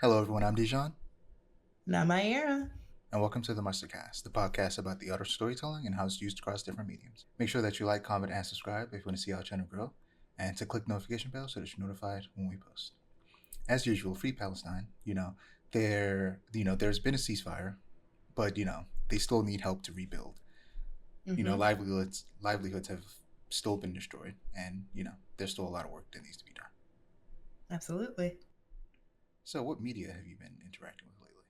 Hello, everyone. I'm Dijon, Not my era. and welcome to the Mustardcast, the podcast about the art of storytelling and how it's used across different mediums. Make sure that you like, comment, and subscribe if you want to see our channel grow, and to click the notification bell so that you're notified when we post. As usual, Free Palestine. There's been a ceasefire, but they still need help to rebuild. Mm-hmm. Livelihoods have still been destroyed, and there's still a lot of work that needs to be done. Absolutely. So, what media have you been interacting with lately?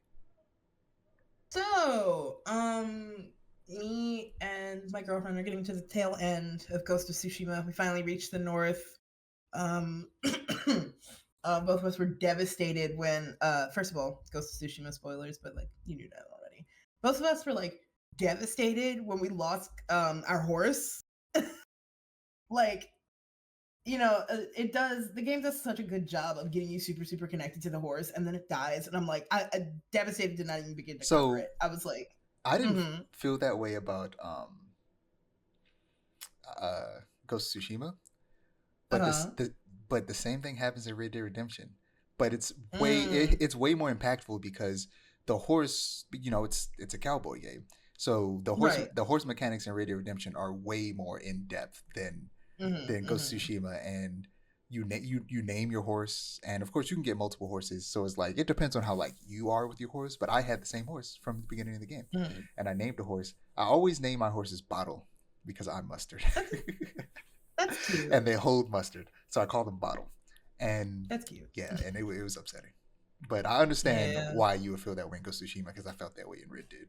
So, me and my girlfriend are getting to the tail end of Ghost of Tsushima. We finally reached the north. Both of us were devastated when, first of all, Ghost of Tsushima spoilers, but like you knew that already. Both of us were like devastated when we lost our horse. Like the game does such a good job of getting you super super connected to the horse, and then it dies, and I'm like, I devastated, did not even begin to cover So, it. I was like, I didn't mm-hmm. feel that way about Ghost of Tsushima, but Uh-huh. but the same thing happens in Red Dead Redemption. But Mm. it's way more impactful because the horse, it's a cowboy game. So Right. the horse mechanics in Red Dead Redemption are way more in depth Mm-hmm. than Ghost of Mm-hmm. Tsushima, and you name your horse, and of course you can get multiple horses. So it's like it depends on how like you are with your horse. But I had the same horse from the beginning of the game, Mm-hmm. and I named the horse. I always name my horses Bottle because I'm mustard. That's that's cute. And they hold mustard, so I call them Bottle. And That's cute. yeah, and it was upsetting, but I understand Yeah. why you would feel that way in Ghost of Tsushima because I felt that way in Red Dead.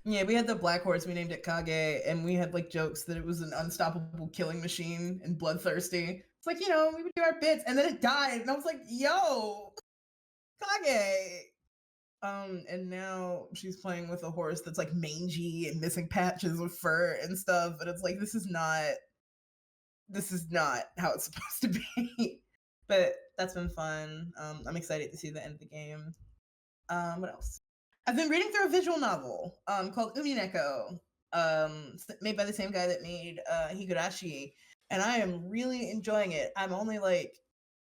Yeah, we had the black horse, we named it Kage, and we had like jokes that it was an unstoppable killing machine and bloodthirsty. It's like, we would do our bits, and then it died, and I was like, yo, Kage. And now she's playing with a horse that's like mangy and missing patches of fur and stuff, and it's like, this is not how it's supposed to be. But that's been fun. I'm excited to see the end of the game. What else? I've been reading through a visual novel called Umineko, made by the same guy that made Higurashi, and I am really enjoying it. I'm only like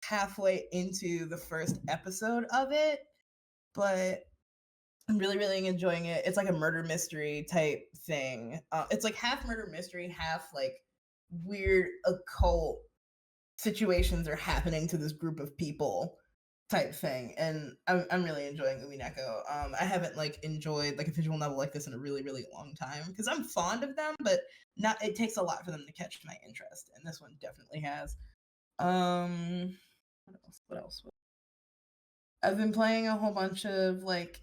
halfway into the first episode of it, but I'm really, really enjoying it. It's like a murder mystery type thing. It's like half murder mystery, half like weird occult situations are happening to this group of people type thing, and I'm really enjoying Umineko. I haven't like enjoyed like a visual novel like this in a really really long time because I'm fond of them, but not it takes a lot for them to catch my interest, and this one definitely has. What else? What else? I've been playing a whole bunch of like,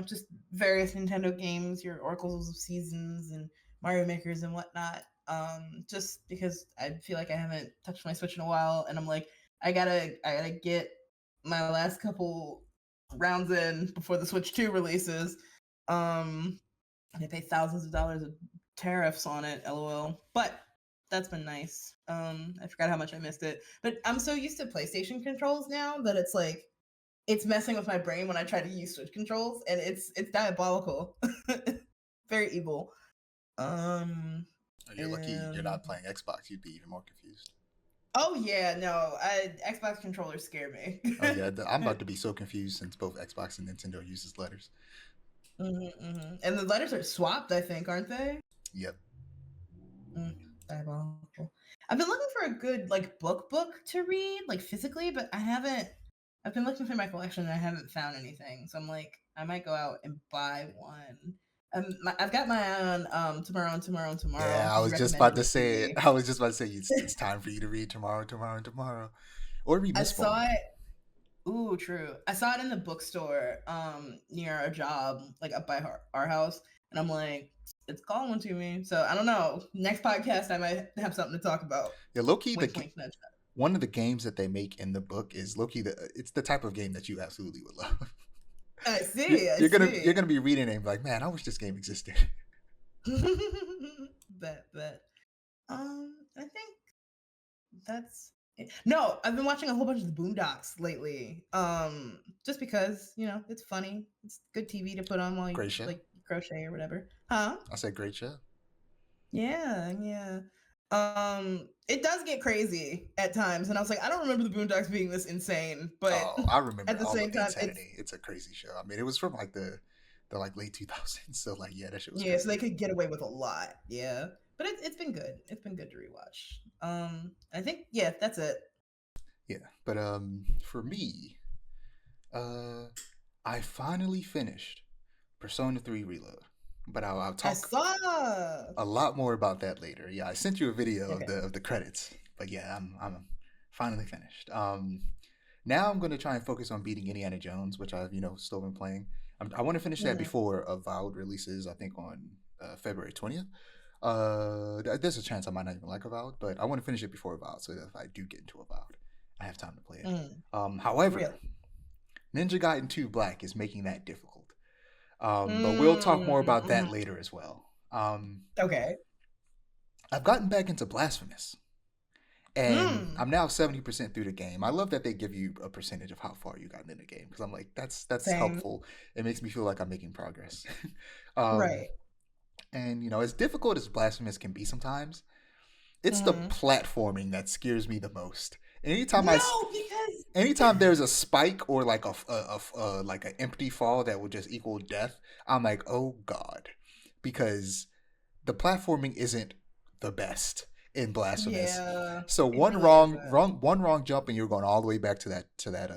just various Nintendo games, your Oracles of Seasons and Mario Makers and whatnot. Just because I feel like I haven't touched my Switch in a while, and I'm like, I gotta get my last couple rounds in before the Switch 2 releases. And I pay thousands of dollars of tariffs on it, lol. But that's been nice. I forgot how much I missed it. But I'm so used to PlayStation controls now that it's like it's messing with my brain when I try to use Switch controls, and it's diabolical. Very evil. Um You're lucky you're and not playing Xbox. You'd be even more confused. oh yeah, no, Xbox controllers scare me. Oh yeah, I'm about to be so confused since both Xbox and Nintendo uses letters. And the letters are swapped, I think, aren't they? Yep. Mm, diabolical. I've been looking for a good like book to read, like physically, but I haven't. I've been looking through my collection and I haven't found anything. So I'm like, I might go out and buy one. I've got my eye on tomorrow and tomorrow and tomorrow Yeah, I because you was just recommended about to it to say it. me. I was just about to say it's time for you to read tomorrow, tomorrow, and tomorrow, or read I Mistborn. saw it. Ooh, true. I saw it in the bookstore near our job, like up by our house, and I'm like, it's calling to me. So I don't know. Next podcast, I might have something to talk about. Yeah, Loki. Wink, wink, nudge. One of the games that they make in the book is Loki. It's the type of game that you absolutely would love. I see. I You're see. gonna be reading it and be like, man, I wish this game existed. Bet. I think that's it. No, I've been watching a whole bunch of the Boondocks lately. Just because it's funny. It's good TV to put on while you Great show. like crochet or whatever. Huh? I said great show. Yeah. It does get crazy at times, and I was like, I don't remember the Boondocks being this insane, but Oh, I remember at the all same of the time, it's insanity. It's a crazy show. I mean, it was from like the like late 2000s, so like yeah, that shit was yeah, so crazy. they could get away with a lot, yeah. But it's been good. It's been good to rewatch. I think yeah, that's it. Yeah, but for me, uh, I finally finished Persona 3 Reload, but I'll I talk saw. a lot more about that later. Yeah, I sent you a video of Okay. the credits, but yeah, I'm finally finished. Now I'm gonna try and focus on beating Indiana Jones, which I've still been playing. I want to finish that Mm, before Avowed releases. I think on February 20th. There's a chance I might not even like Avowed, but I want to finish it before Avowed, so that if I do get into Avowed, I have time to play it. mm, However, really. Ninja Gaiden 2 Black is making that difficult. But we'll talk more Mm, about that mhm. later as well. Okay. I've gotten back into Blasphemous, and Mm, I'm now 70% through the game. I love that they give you a percentage of how far you gotten in the game because I'm like, that's same. helpful. It makes me feel like I'm making progress. um, Right. and as difficult as Blasphemous can be sometimes, it's the Mm. platforming that scares me the most. Anytime I No, because anytime there's a spike or like like an empty fall that will just equal death, I'm like, oh god, because the platforming isn't the best in Blasphemous. yeah, So it really isn't. one wrong jump and you're going all the way back to that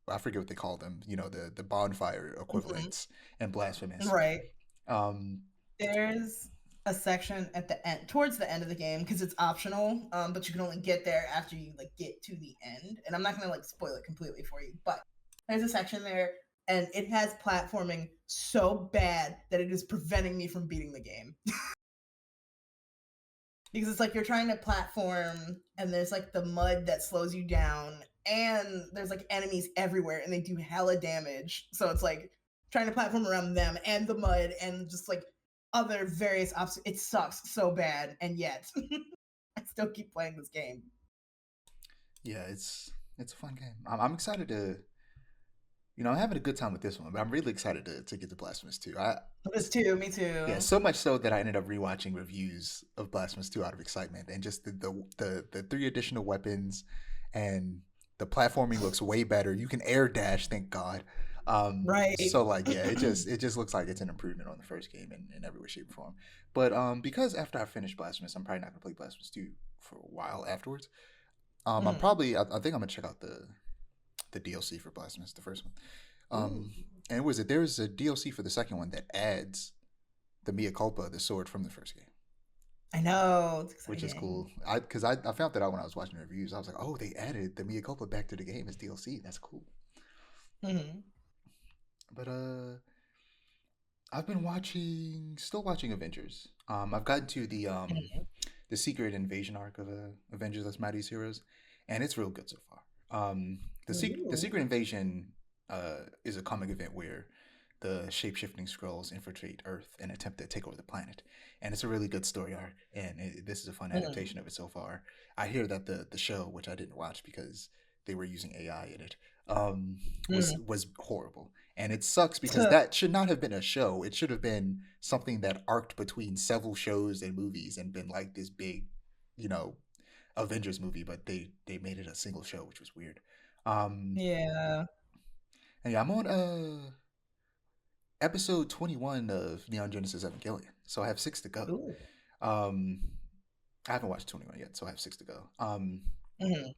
I forget what they call them, the bonfire Mhm. equivalents in Blasphemous. Right. Um There's a section at the end, towards the end of the game, because it's optional. But you can only get there after you like get to the end. And I'm not gonna like spoil it completely for you, but there's a section there, and it has platforming so bad that it is preventing me from beating the game. Because it's like you're trying to platform, and there's like the mud that slows you down, and there's like enemies everywhere, and they do hella damage. So it's like trying to platform around them and the mud and just like other various obstacles. It sucks so bad, and yet I still keep playing this game. yeah, it's a fun game. I'm excited to I'm having a good time with this one, but I'm really excited to get to Blasphemous 2. This too, me Yeah, too. so much so that I ended up rewatching reviews of Blasphemous 2 out of excitement, and just the three additional weapons, and the platforming looks way better. You can air dash, thank God. Right. So like yeah, it just looks like it's an improvement on the first game in every way, shape, or form. But because after I finish Blasphemous, I'm probably not gonna play Blasphemous 2 for a while afterwards. Mhm. I think I'm gonna check out the DLC for Blasphemous, the first one. Ooh, Um, and was it there's a DLC for the second one that adds the Mia Culpa, the sword from the first game, I know it's which is exciting. cool. I found that out when I was watching the reviews. I was like, oh, they added the Mia Culpa back to the game as DLC. That's cool. Hmm. But I've been still watching Avengers. I've gotten to the Secret Invasion arc of Avengers: That's Mightiest Heroes, and it's real good so far. The Ooh. Secret Invasion is a comic event where the shape-shifting Skrulls infiltrate Earth and attempt to take over the planet, and it's a really good story arc. And this is a fun Mm. adaptation of it so far. I hear that the show, which I didn't watch because they were using AI in it, Mm. was horrible, and it sucks because that should not have been a show. It should have been something that arced between several shows and movies and been like this big, you know, Avengers movie, but they made it a single show, which was weird. Um, Yeah. and yeah, I'm on episode 21 of Neon Genesis Evangelion, so I have six to go. Ooh. Um, I haven't watched 21 yet, so I have six to go. Mhm.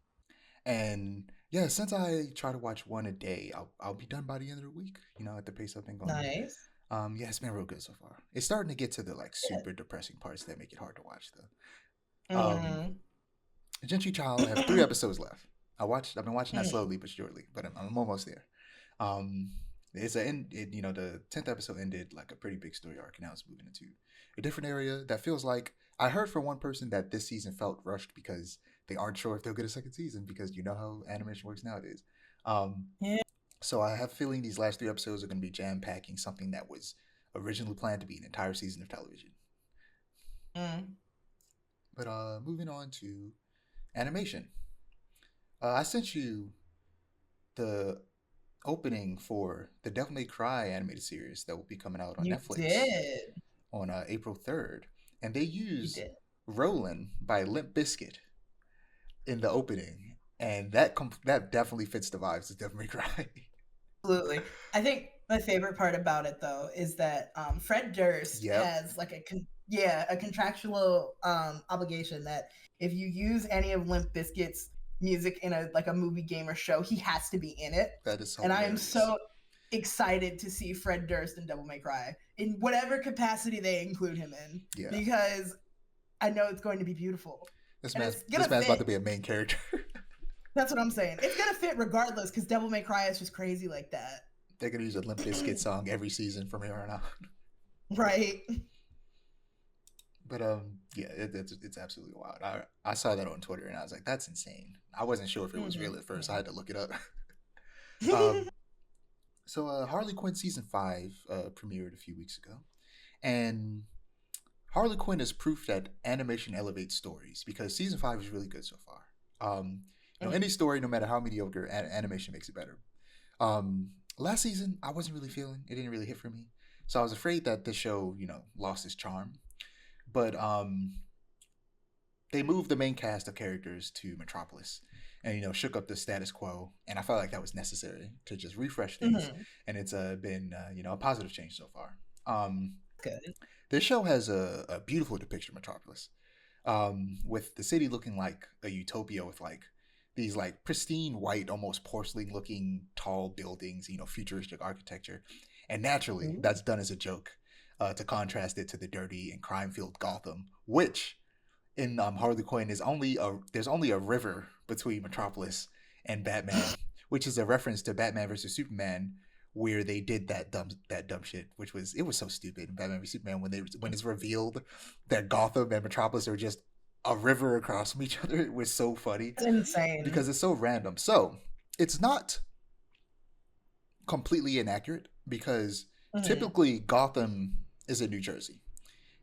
And yeah, since I try to watch one a day, I'll be done by the end of the week. At the pace I've been going. Nice. Yeah, it's been real good so far. It's starting to get to the like Good. super depressing parts that make it hard to watch though. Mm. Gentry Child, I have three episodes left. I've been watching that Mm. slowly but surely, but I'm almost there. Um, it's a end. The 10th episode ended like a pretty big story arc, and now it's moving into a different area that feels like I heard from one person that this season felt rushed because they aren't sure if they'll get a second season because you know how animation works nowadays. Um, Yeah. so I have a feeling these last three episodes are going to be jam packing something that was originally planned to be an entire season of television. Mm. But moving on to animation. I sent you the opening for the Devil May Cry animated series that will be coming out on You Netflix did. on April 3rd. And they You use did. Rollin' by Limp Bizkit. in the opening, and that definitely fits the vibes of Devil May Cry. Absolutely. I think my favorite part about it though is that Fred Durst Yep, has like a contractual obligation that if you use any of Limp Bizkit's music in a movie, game, or show, he has to be in it. that is And I am hilarious. so excited to see Fred Durst in Devil May Cry in whatever capacity they include him in, Yeah, because I know it's going to be beautiful and it's this gonna man's about fit. to be a main character. That's what I'm saying. It's gonna fit regardless because Devil May Cry is just crazy like that. They're gonna use a Limp Bizkit song every season from here on out. Right. But yeah, it's absolutely wild. I saw that on Twitter and I was like, that's insane. I wasn't sure if it was real at first. I had to look it up. um, so Harley Quinn season 5 premiered a few weeks ago, and Harley Quinn is proof that animation elevates stories because season 5 is really good so far. Any story, no matter how mediocre, animation makes it better. Last season, I wasn't really feeling it; didn't really hit for me, so I was afraid that the show, lost its charm. But they moved the main cast of characters to Metropolis, and shook up the status quo. And I felt like that was necessary to just refresh things. And it's been a positive change so far. Good. This show has a beautiful depiction of Metropolis, with the city looking like a utopia with like these like pristine white, almost porcelain looking tall buildings, futuristic architecture. And naturally, that's done as a joke to contrast it to the dirty and crime filled Gotham, which in Harley Quinn there's only a river between Metropolis and Batman, which is a reference to Batman versus Superman, where they did that dumb shit, which was so stupid in Batman vs Superman when it's revealed that Gotham and Metropolis are just a river across from each other. It was so funny It's insane. because it's so random. So it's not completely inaccurate because typically Gotham is in New Jersey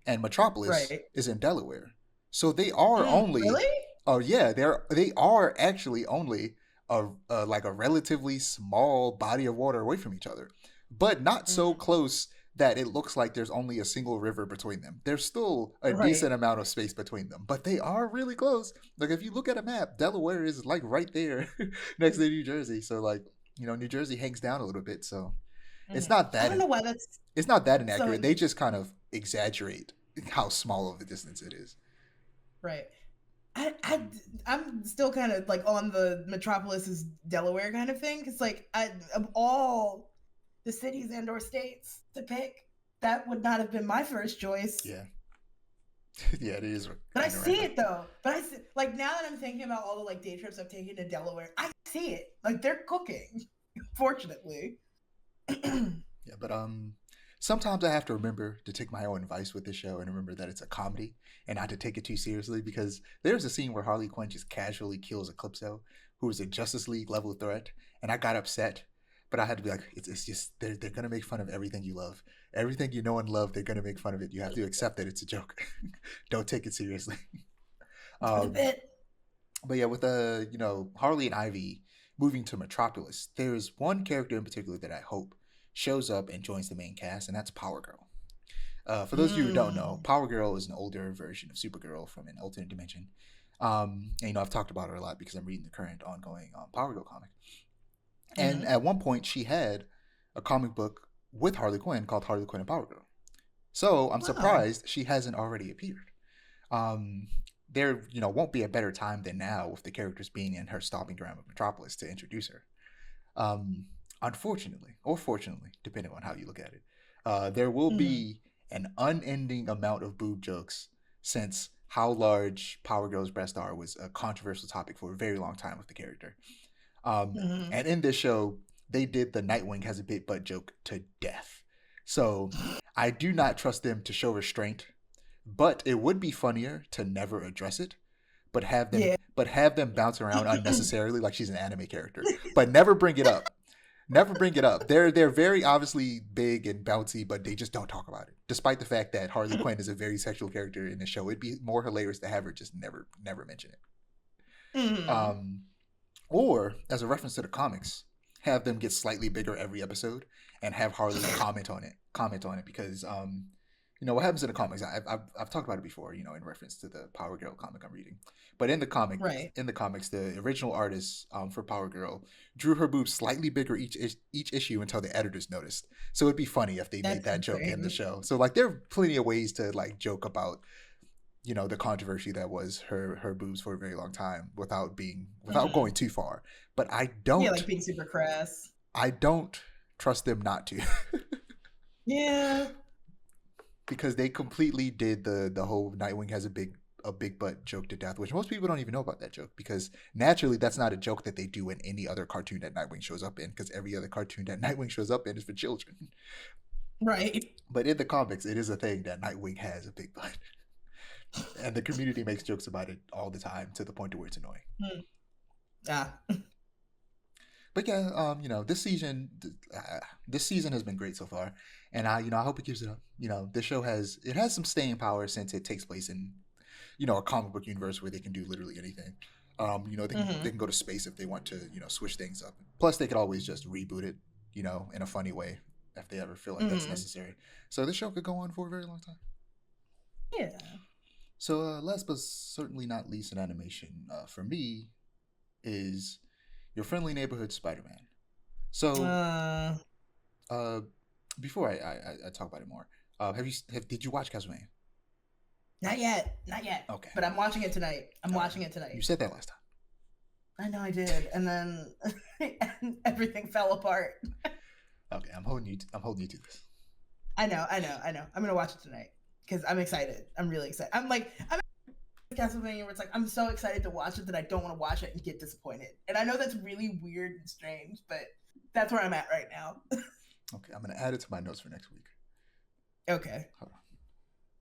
and Metropolis Right. is in Delaware. So they are only, Really? oh yeah, they are actually only like a relatively small body of water away from each other, but not so close that it looks like there's only a single river between them. There's still a Right. decent amount of space between them, but they are really close. Like if you look at a map, Delaware is like right there next to New Jersey. So like, New Jersey hangs down a little bit. So it's not I that don't know why that's it's not that so inaccurate. They just kind of exaggerate how small of a distance it is. right. I'm still kind of like on the Metropolis is Delaware kind of thing because like of all the cities and or states to pick, that would not have been my first choice. Yeah. Yeah, it is. But I see it though. But I see, like now that I'm thinking about all the like day trips I've taken to Delaware, I see it. Like they're cooking. Fortunately. Yeah, but sometimes I have to remember to take my own advice with this show and remember that it's a comedy and not to take it too seriously because there's a scene where Harley Quinn just casually kills Eclipso, who is a Justice League level threat, and I got upset, but I had to be like, it's just they're gonna make fun of everything you love, everything you know and love. They're gonna make fun of it. You have to accept that it's a joke. Don't take it seriously. For the bit. But yeah, with Harley and Ivy moving to Metropolis, there's one character in particular that I hope shows up and joins the main cast, and that's Power Girl. For those of you who don't know, Power Girl is an older version of Supergirl from an alternate dimension. And I've talked about her a lot because I'm reading the current ongoing Power Girl comic. And at one point, she had a comic book with Harley Quinn called Harley Quinn and Power Girl. So I'm surprised she hasn't already appeared. There, won't be a better time than now with the characters being in her stomping ground of Metropolis to introduce her. Unfortunately, or fortunately, depending on how you look at it, there will be an unending amount of boob jokes since how large Power Girl's breasts are was a controversial topic for a very long time with the character. And in this show, they did the Nightwing has a big butt joke to death. So I do not trust them to show restraint, but it would be funnier to never address it, but have them bounce around unnecessarily like she's an anime character, but never bring it up. Never bring it up. They're very obviously big and bouncy, but they just don't talk about it. Despite the fact that Harley Quinn is a very sexual character in the show, it'd be more hilarious to have her just never mention it. Or as a reference to the comics, have them get slightly bigger every episode and have Harley comment on it because what happens in the comics. I've talked about it before. In reference to the Power Girl comic I'm reading, but Right. in the comics, the original artist for Power Girl drew her boobs slightly bigger each issue until the editors noticed. So it'd be funny if they made That's that joke in the insane. show. So like there are plenty of ways to like joke about the controversy that was her boobs for a very long time without Mhm. going too far. But Yeah, like being super crass. I don't trust them not to. Yeah. Because they completely did the whole Nightwing has a big butt joke to death, which most people don't even know about that joke because naturally that's not a joke that they do in any other cartoon that Nightwing shows up in because every other cartoon that Nightwing shows up in is for children. Right. But in the comics, it is a thing that Nightwing has a big butt, and the community makes jokes about it all the time to the point to where it's annoying. Hmm. Ah. But yeah, this season has been great so far, and I hope it keeps it up. This show has some staying power since it takes place in a comic book universe where they can do literally anything. They Hmm. can go to space if they want to, switch things up. Plus, they could always just reboot it, in a funny way if they ever feel like that's Hmm. necessary. So this show could go on for a very long time. Yeah. So last but certainly not least in animation, for me is your friendly neighborhood Spider-Man. So Uh, uh, before I talk about it more, did you watch Castlevania? Not yet. Not yet. Okay, But I'm watching it tonight. I'm all right. watching it You tonight. said that last time. I know I did, and then and everything fell apart. Okay, I'm holding you. I'm holding you to this. I know. I'm gonna watch it tonight because I'm excited. I'm really excited. I'm Castlevania where it's like I'm so excited to watch it that I don't want to watch it and get disappointed. And I know that's really weird and strange, but that's where I'm at right now. Okay, I'm gonna add it to my notes for next week. Okay, Hold on.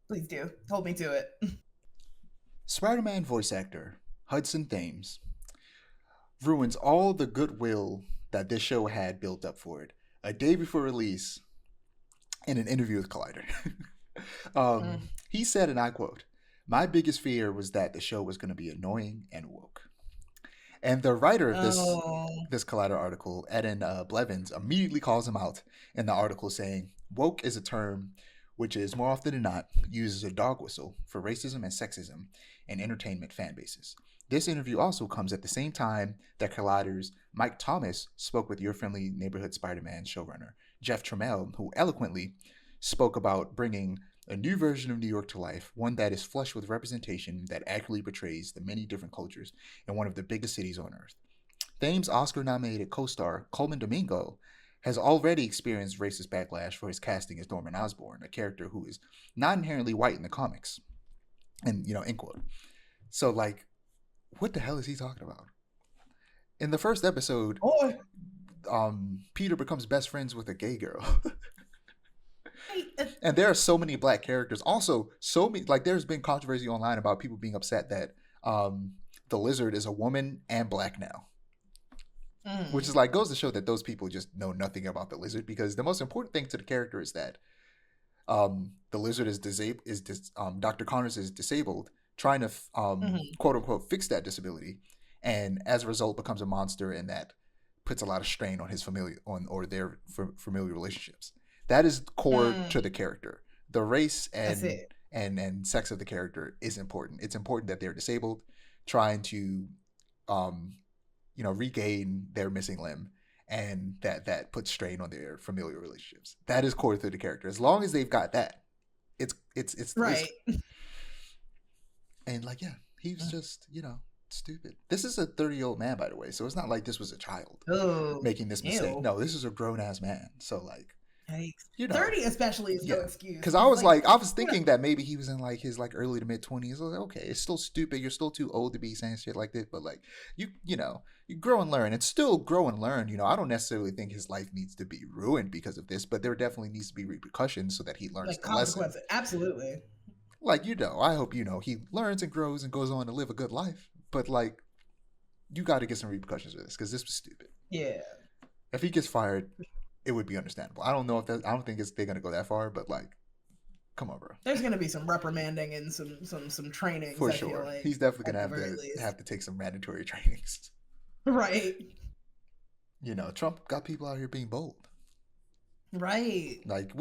please do. Hold me to it. Spider-Man voice actor Hudson Thames ruins all the goodwill that this show had built up for it a day before release in an interview with Collider. Mm. He said, and I quote, "My biggest fear was that the show was going to be annoying and woke." And the writer of Oh. this Collider article, Eden Blevins, immediately calls him out in the article, saying, "Woke is a term which is more often than not used as a dog whistle for racism and sexism in entertainment fan bases." This interview also comes at the same time that Collider's Mike Thomas spoke with Your Friendly Neighborhood Spider-Man showrunner Jeff Trammell, who eloquently spoke about bringing a new version of New York to life, one that is flush with representation that accurately portrays the many different cultures in one of the biggest cities on earth. Thames' Oscar nominated co star Coleman Domingo has already experienced racist backlash for his casting as Norman Osborn, a character who is not inherently white in the comics. And, end quote. So, like, what the hell is he talking about? In the first episode, Oh. Peter becomes best friends with a gay girl. Hey, And there are so many black characters. Also, so many, like, there's been controversy online about people being upset that the lizard is a woman and black now. Which is like goes to show that those people just know nothing about the lizard because the most important thing to the character is that the lizard is disabled. Dr. Connors is disabled, trying to quote unquote fix that disability, and as a result becomes a monster, and that puts a lot of strain on his their familiar relationships. That is core to the character. The race That's and it. and sex of the character is important. It's important that they're disabled, trying to um, regain their missing limb, and that puts strain on their familiar relationships. That is core to the character. As long as they've got that, it's the lizard. Right. And like, yeah, he was just stupid. This is a 30-year-old man, by the way, so it's not like this was a child Oh. making this mistake. Ew. No, this is a grown ass man. So like, Yikes. 30 especially is no yeah. excuse. Because I was like, I was thinking that maybe he was in like his like early to mid 20s. I was like, okay, it's still stupid. You're still too old to be saying shit like this. But like, you grow and learn. It's still grow and learn. I don't necessarily think his life needs to be ruined because of this, but there definitely needs to be repercussions so that he learns like the lesson. consequences. Absolutely. Like, I hope he learns and grows and goes on to live a good life. But like, you got to get some repercussions with this because this was stupid. Yeah. If he gets fired, it would be understandable. I don't know if I don't think they're gonna go that far, but like, come on, bro. There's gonna be some reprimanding and some trainings. For I sure, feel like he's definitely gonna have to take some mandatory trainings. Right. Trump got people out here being bold. Right. Like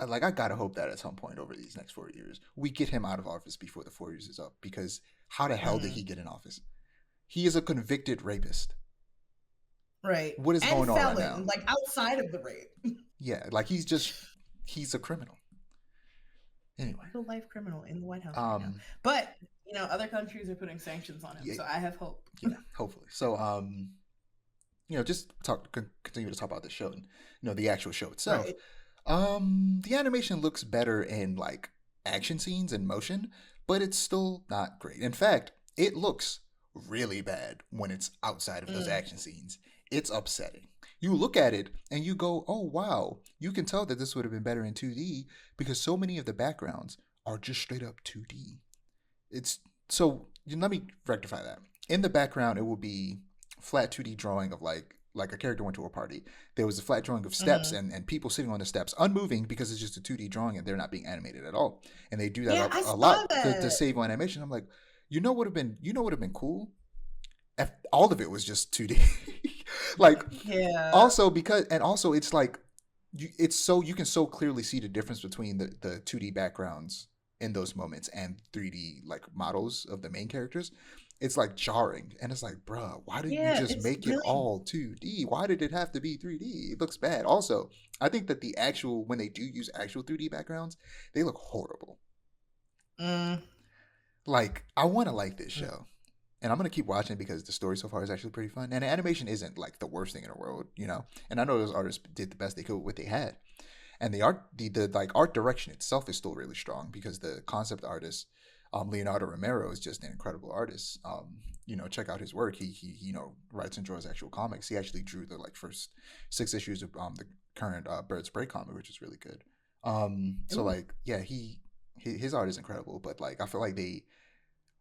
like I gotta hope that at some point over these next 4 years we get him out of office before the 4 years is up. Because how the hell did Mm, he get in office? He is a convicted rapist. right. What is And going on right now? felon, like outside of the rape. Yeah, like he's a criminal. Anyway, Real life criminal in the White House right now. um, But, other countries are putting sanctions on him. yeah, So I have hope. yeah, hopefully. So, just continue to talk about the show and the actual show itself. Right. The animation looks better in like action scenes and motion, but it's still not great. In fact, it looks really bad when it's outside of those Mm, action scenes. It's upsetting. You look at it and you go, "Oh wow!" You can tell that this would have been better in 2D because so many of the backgrounds are just straight up 2D. It's so let me rectify that. In the background, it will be flat 2D drawing of like a character went to a party. There was a flat drawing of steps mm. and people sitting on the steps, unmoving because it's just a 2D drawing and they're not being animated at all. And they do that Yeah, I a saw lot to that. save on animation. I'm like, would have been cool if all of it was just 2D. Like Yeah. also because and also it's like it's so you can so clearly see the difference between the 2D backgrounds in those moments and 3D like models of the main characters. It's like jarring and it's like, bruh, why didn't you Yeah, just it's make it really. all 2D? Why did it have to be 3D? It looks bad. Also, I think that the actual when they do use actual 3D backgrounds, they look horrible. Mm, Like I want to like this mm, show, and I'm gonna keep watching because the story so far is actually pretty fun, and the animation isn't like the worst thing in the world. And I know those artists did the best they could with what they had, and the art, the like art direction itself is still really strong because the concept artist, Leonardo Romero, is just an incredible artist. Check out his work. He writes and draws actual comics. He actually drew the like first 6 issues of the current Birds Break comic, which is really good. So ooh. like yeah, his art is incredible, but like I feel like they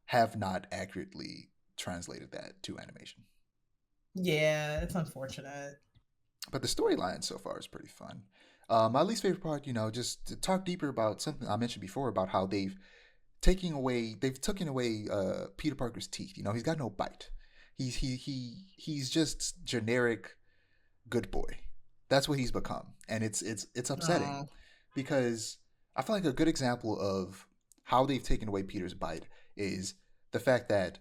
have not accurately translated that to animation. Yeah, it's unfortunate. But the storyline so far is pretty fun. My least favorite part, just to talk deeper about something I mentioned before about how they've taken away Peter Parker's teeth. He's got no bite. He's just generic good boy. That's what he's become, and it's upsetting Oh, because I feel like a good example of how they've taken away Peter's bite is the fact that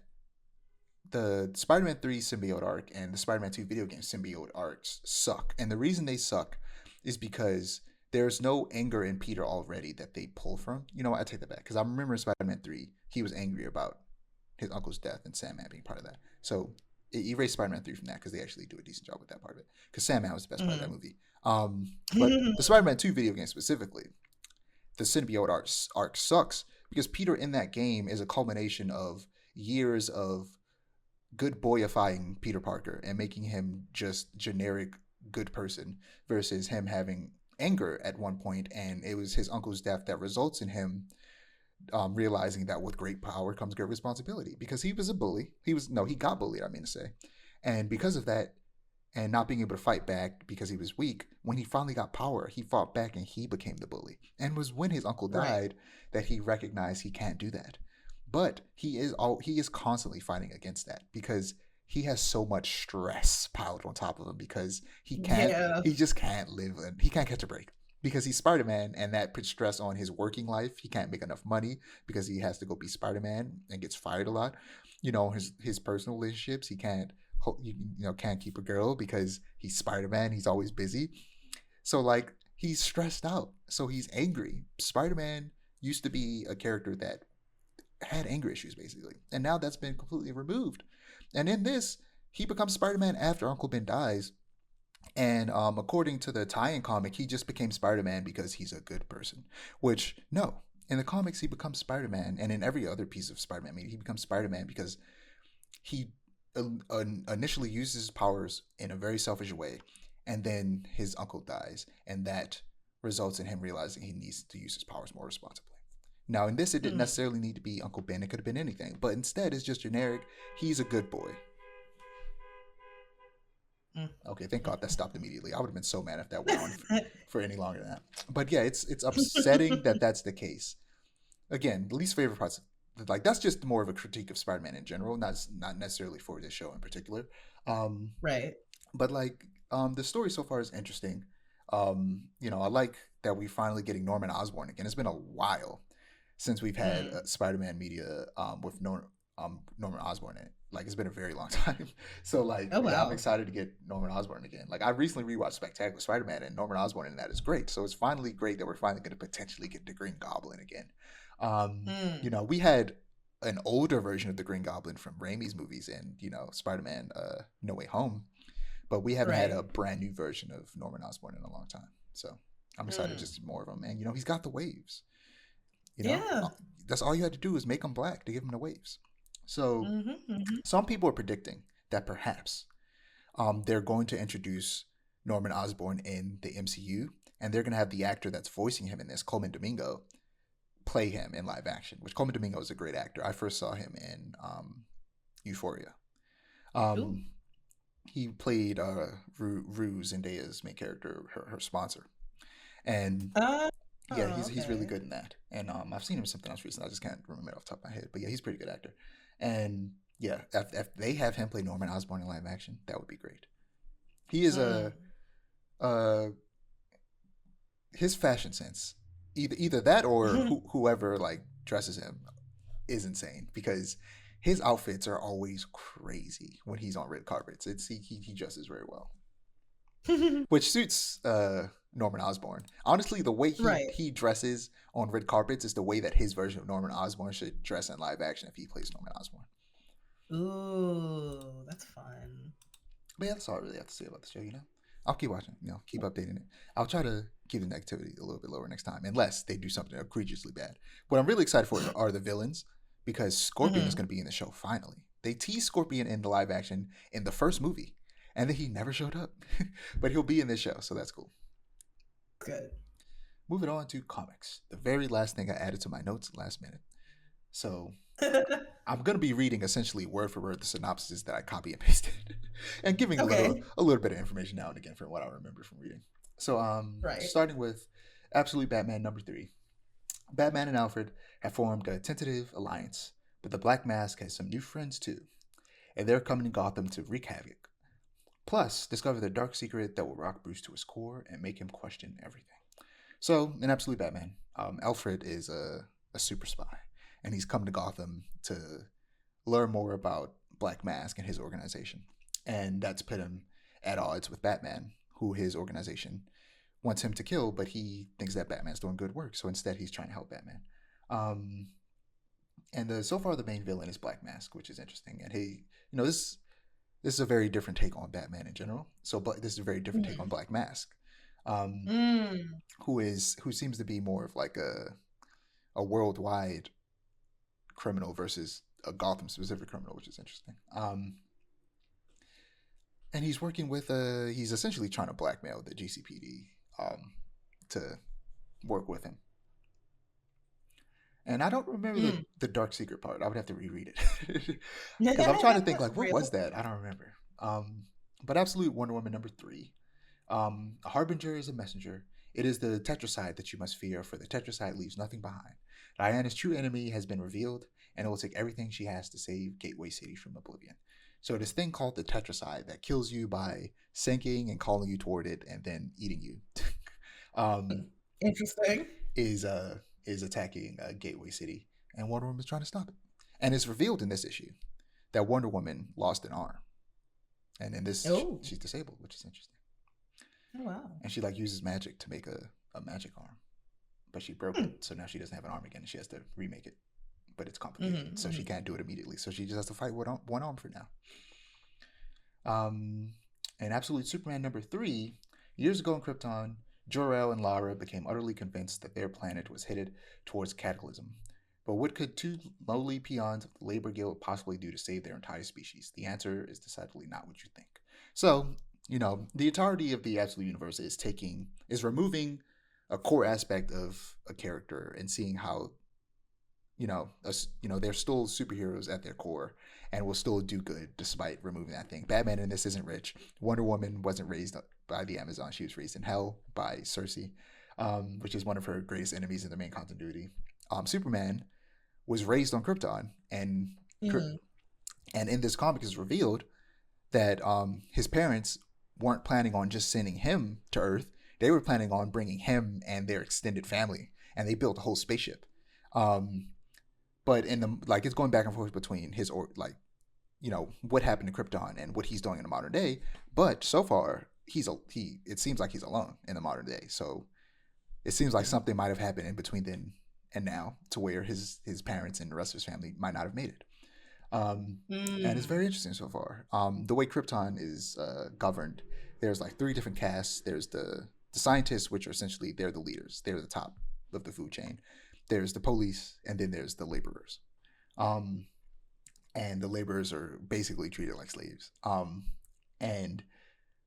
the Spider-Man 3 symbiote arc and the Spider-Man 2 video game symbiote arcs suck. And the reason they suck is because there's no anger in Peter already that they pull from. You know what? I take that back because I remember in Spider-Man 3, he was angry about his uncle's death and Sandman being part of that. So erase Spider-Man 3 from that because they actually do a decent job with that part of it. Because Sandman was the best part of that mm. movie. But the Spider-Man 2 video game specifically, the symbiote arc sucks because Peter in that game is a culmination of years of good boyifying Peter Parker and making him just generic good person versus him having anger at one point, and it was his uncle's death that results in him realizing that with great power comes great responsibility because he was a bully. He got bullied, I mean to say, and because of that. And not being able to fight back because he was weak, when he finally got power, he fought back and he became the bully. And it was when his uncle Right. died that he recognized he can't do that. But he is constantly fighting against that because he has so much stress piled on top of him because Yeah. he just can't live and he can't catch a break because he's Spider-Man and that puts stress on his working life. He can't make enough money because he has to go be Spider-Man and gets fired a lot. His personal relationships, he can't keep a girl because he's Spider-Man. He's always busy. So like he's stressed out. So he's angry. Spider-Man used to be a character that had anger issues basically, and now that's been completely removed. And in this, he becomes Spider-Man after Uncle Ben dies. And according to the tie-in comic, he just became Spider-Man because he's a good person. Which no, in the comics he becomes Spider-Man, and in every other piece of Spider-Man media, he becomes Spider-Man because he initially uses his powers in a very selfish way, and then his uncle dies, and that results in him realizing he needs to use his powers more responsibly. Now, in this, it didn't Mm, necessarily need to be Uncle Ben. It could have been anything, but instead, it's just generic. He's a good boy. mm, Okay, thank God that stopped mm. immediately. I would have been so mad if that went on for any longer than that. But yeah, it's upsetting that that's the case. Again, the least favorite parts, like that's just more of a critique of Spider-Man in general, not necessarily for this show in particular. Um, Right. but like the story so far is interesting. I like that we're finally getting Norman Osborn again. It's been a while since we've had Mm. Spider-Man media with Norman Osborn in it. Like it's been a very long time. So like, Oh yeah, I'm wow. excited to get Norman Osborn again. Like I recently rewatched Spectacular Spider-Man, and Norman Osborn in that is great. So it's finally great that we're finally going to potentially get the Green Goblin again. Mm. We had an older version of the Green Goblin from Raimi's movies and Spider-Man No Way Home, but we haven't had Right. a brand new version of Norman Osborn in a long time. So I'm excited to Mm. see more of him. And he's got the waves. You know, Yeah. that's all you had to do is make him black to give him the waves. So Mhm. Mhm. some people are predicting that perhaps they're going to introduce Norman Osborn in the MCU, and they're going to have the actor that's voicing him in this, Coleman Domingo, play him in live action. Which Coleman Domingo is a great actor. I first saw him in Euphoria. Ooh. Um, he played Rue Zendaya's main character, her sponsor, and Uh, yeah, oh, he's really okay. good in that. And I've seen him in something else recently. I just can't remember it off the top of my head. But yeah, he's a pretty good actor. And yeah, if they have him play Norman Osborn in live action, that would be great. He is Mm. uh his fashion sense, either that or whoever like dresses him is insane because his outfits are always crazy when he's on red carpets. He dresses very well, which suits Norman Osborn. Honestly, the way Right. he dresses on red carpets is the way that his version of Norman Osborn should dress in live action if he plays Norman Osborn. Ooh, that's fun. But yeah, that's all I really have to say about the show. I'll keep watching. Keep updating it. I'll try to keep the negativity a little bit lower next time, unless they do something egregiously bad. What I'm really excited for are the villains because Scorpion is Hmm. going to be in the show finally. They teased Scorpion in the live action in the first movie, and then he never showed up, but he'll be in this show, so that's cool. Good. Moving on to comics. The very last thing I added to my notes last minute. So I'm gonna be reading essentially word for word the synopsis that I copy and pasted, and giving Okay. a little bit of information now and again from what I remember from reading. So Right. starting with Absolute Batman #3. Batman and Alfred have formed a tentative alliance, but the Black Mask has some new friends too, and they're coming to Gotham to wreak havoc. Plus, discover the dark secret that will rock Bruce to his core and make him question everything. So, in Absolute Batman, Alfred is a super spy, and he's come to Gotham to learn more about Black Mask and his organization. And that's put him at odds with Batman, who his organization wants him to kill, but he thinks that Batman's doing good work. So instead, he's trying to help Batman. Um, and so far, the main villain is Black Mask, which is interesting. And this is a very different take on Batman in general. So this is a very different take on Mm. Black Mask, um, Mm. who seems to be more of like a worldwide criminal versus a Gotham specific criminal, which is interesting. And he's working with he's essentially trying to blackmail the GCPD to work with him. And I don't remember Mm. the dark secret part. I would have to reread it because I'm trying to think like what Real. was that? I don't remember. But Absolute Wonder Woman #3. A harbinger is a messenger. It is the tetracide that you must fear, for the tetracide leaves nothing behind. Diana's true enemy has been revealed, and it will take everything she has to save Gateway City from oblivion. So this thing called the tetracide that kills you by sinking and calling you toward it and then eating you um, Interesting. is is attacking Gateway City, and Wonder Woman is trying to stop it. And it's revealed in this issue that Wonder Woman lost an arm, and in this Oh. she's disabled, which is interesting. Oh wow. And she like uses magic to make a magic arm, but she broke Hmm. it, so now she doesn't have an arm again, and she has to remake it. But it's complicated, Mm-hmm. so she Mm-hmm. can't do it immediately. So she just has to fight one arm for now. Um, and Absolute Superman #3. Years ago in Krypton, Jor-El and Lara became utterly convinced that their planet was headed towards cataclysm. But what could two lowly peons of the Labor Guild possibly do to save their entire species? The answer is decidedly not what you think. So, the entirety of the Absolute Universe is removing a core aspect of a character and seeing how they're still superheroes at their core and will still do good despite removing that thing. Batman in this isn't rich. Wonder Woman wasn't raised by the Amazon. She was raised in hell by Cersei, which is one of her greatest enemies in the main continuity. Superman was raised on Krypton, Mm-hmm. and in this comic is revealed that his parents weren't planning on just sending him to Earth. They were planning on bringing him and their extended family, and they built a whole spaceship. Um, but in the like, it's going back and forth between his or like, what happened to Krypton and what he's doing in the modern day. But so far, he. It seems like he's alone in the modern day. So it seems like something might have happened in between then and now, to where his parents and the rest of his family might not have made it. And it's very interesting so far. The way Krypton is governed, there's like three different castes. There's the scientists, which are essentially they're the leaders. They're the top of the food chain. There's the police, and then there's the laborers. Um, and the laborers are basically treated like slaves. And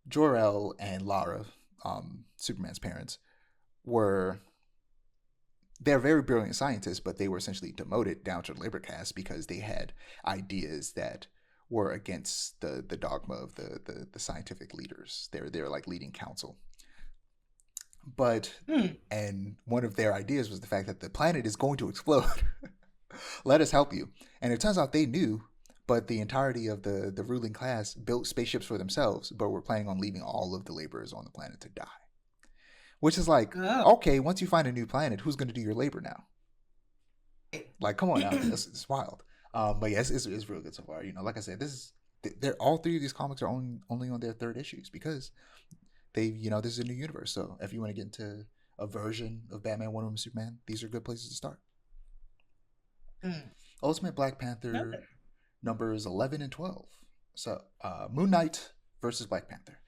Jor-El and Lara, Superman's parents, were they're very brilliant scientists, but they were essentially demoted down to the labor caste because they had ideas that were against the dogma of the scientific leaders. They're like leading council. But and one of their ideas was the fact that the planet is going to explode. Let us help you. And it turns out they knew, but the entirety of the ruling class built spaceships for themselves, but were planning on leaving all of the laborers on the planet to die. Which is like, Oh. okay, once you find a new planet, who's going to do your labor now? Like, come on now, it's wild. But yes, it's real good so far. Like I said, they're all three of these comics are only on their third issues because this is a new universe. So if you want to get into a version of Batman, Wonder Woman, Superman, these are good places to start. Ultimate Black Panther numbers 11 and 12. So Moon Knight versus Black Panther.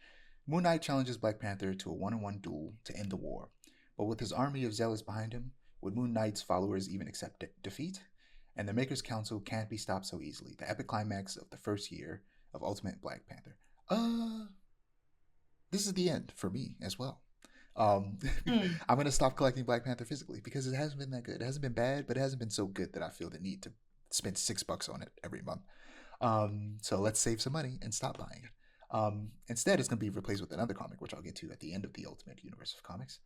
Moon Knight challenges Black Panther to a one-on-one duel to end the war, but with his army of zealots behind him, would Moon Knight's followers even accept defeat? And the Maker's Council can't be stopped so easily. The epic climax of the first year of Ultimate Black Panther. This is the end for me as well. I'm gonna stop collecting Black Panther physically because it hasn't been that good. It hasn't been bad, but it hasn't been so good that I feel the need to spend $6 on it every month. So let's save some money and stop buying it. Instead, it's going to be replaced with another comic, which I'll get to at the end of the Ultimate Universe of Comics.